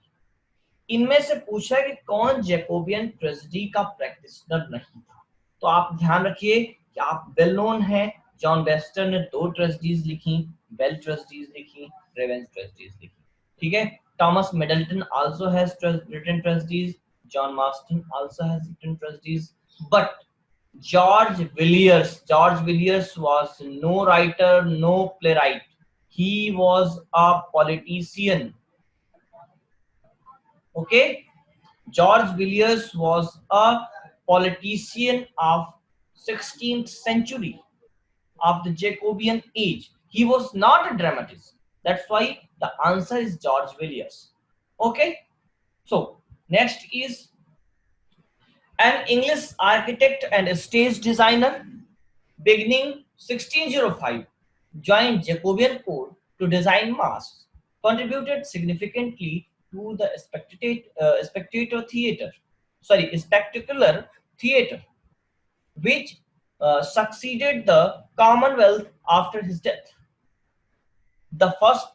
इनमें से पूछा कि कौन Jacobian tragedy का practitioner नहीं था. तो आप ध्यान रखिए कि आप वेल नोन है. जॉन वेस्टर ने 2 ट्रेजेडीज लिखी, बेल ट्रेजेडीज लिखी, रेवेंस ट्रेजेडीज लिखी. ठीक है, Thomas Middleton also has written tragedies, John Marston also has written tragedies, but George Villiers was no writer, no playwright. He was a politician. Okay, George Villiers was a politician of 16th century of the Jacobean age. He was not a dramatist. That's why the answer is George Villiers. Okay, so next is an English architect and stage designer beginning 1605 joined Jacobean Code to design masks, contributed significantly to the spectacular theatre, which succeeded the Commonwealth after his death. The first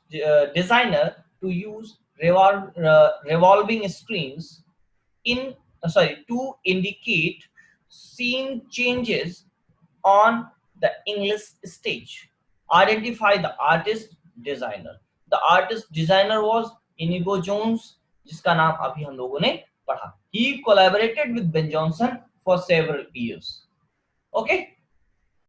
designer to use revolving screens to indicate scene changes on the English stage. Identify the artist designer. The artist designer was Inigo Jones, जिसका नाम अभी हम लोगों ने पढ़ा. He collaborated with Ben Jonson for several years. Okay,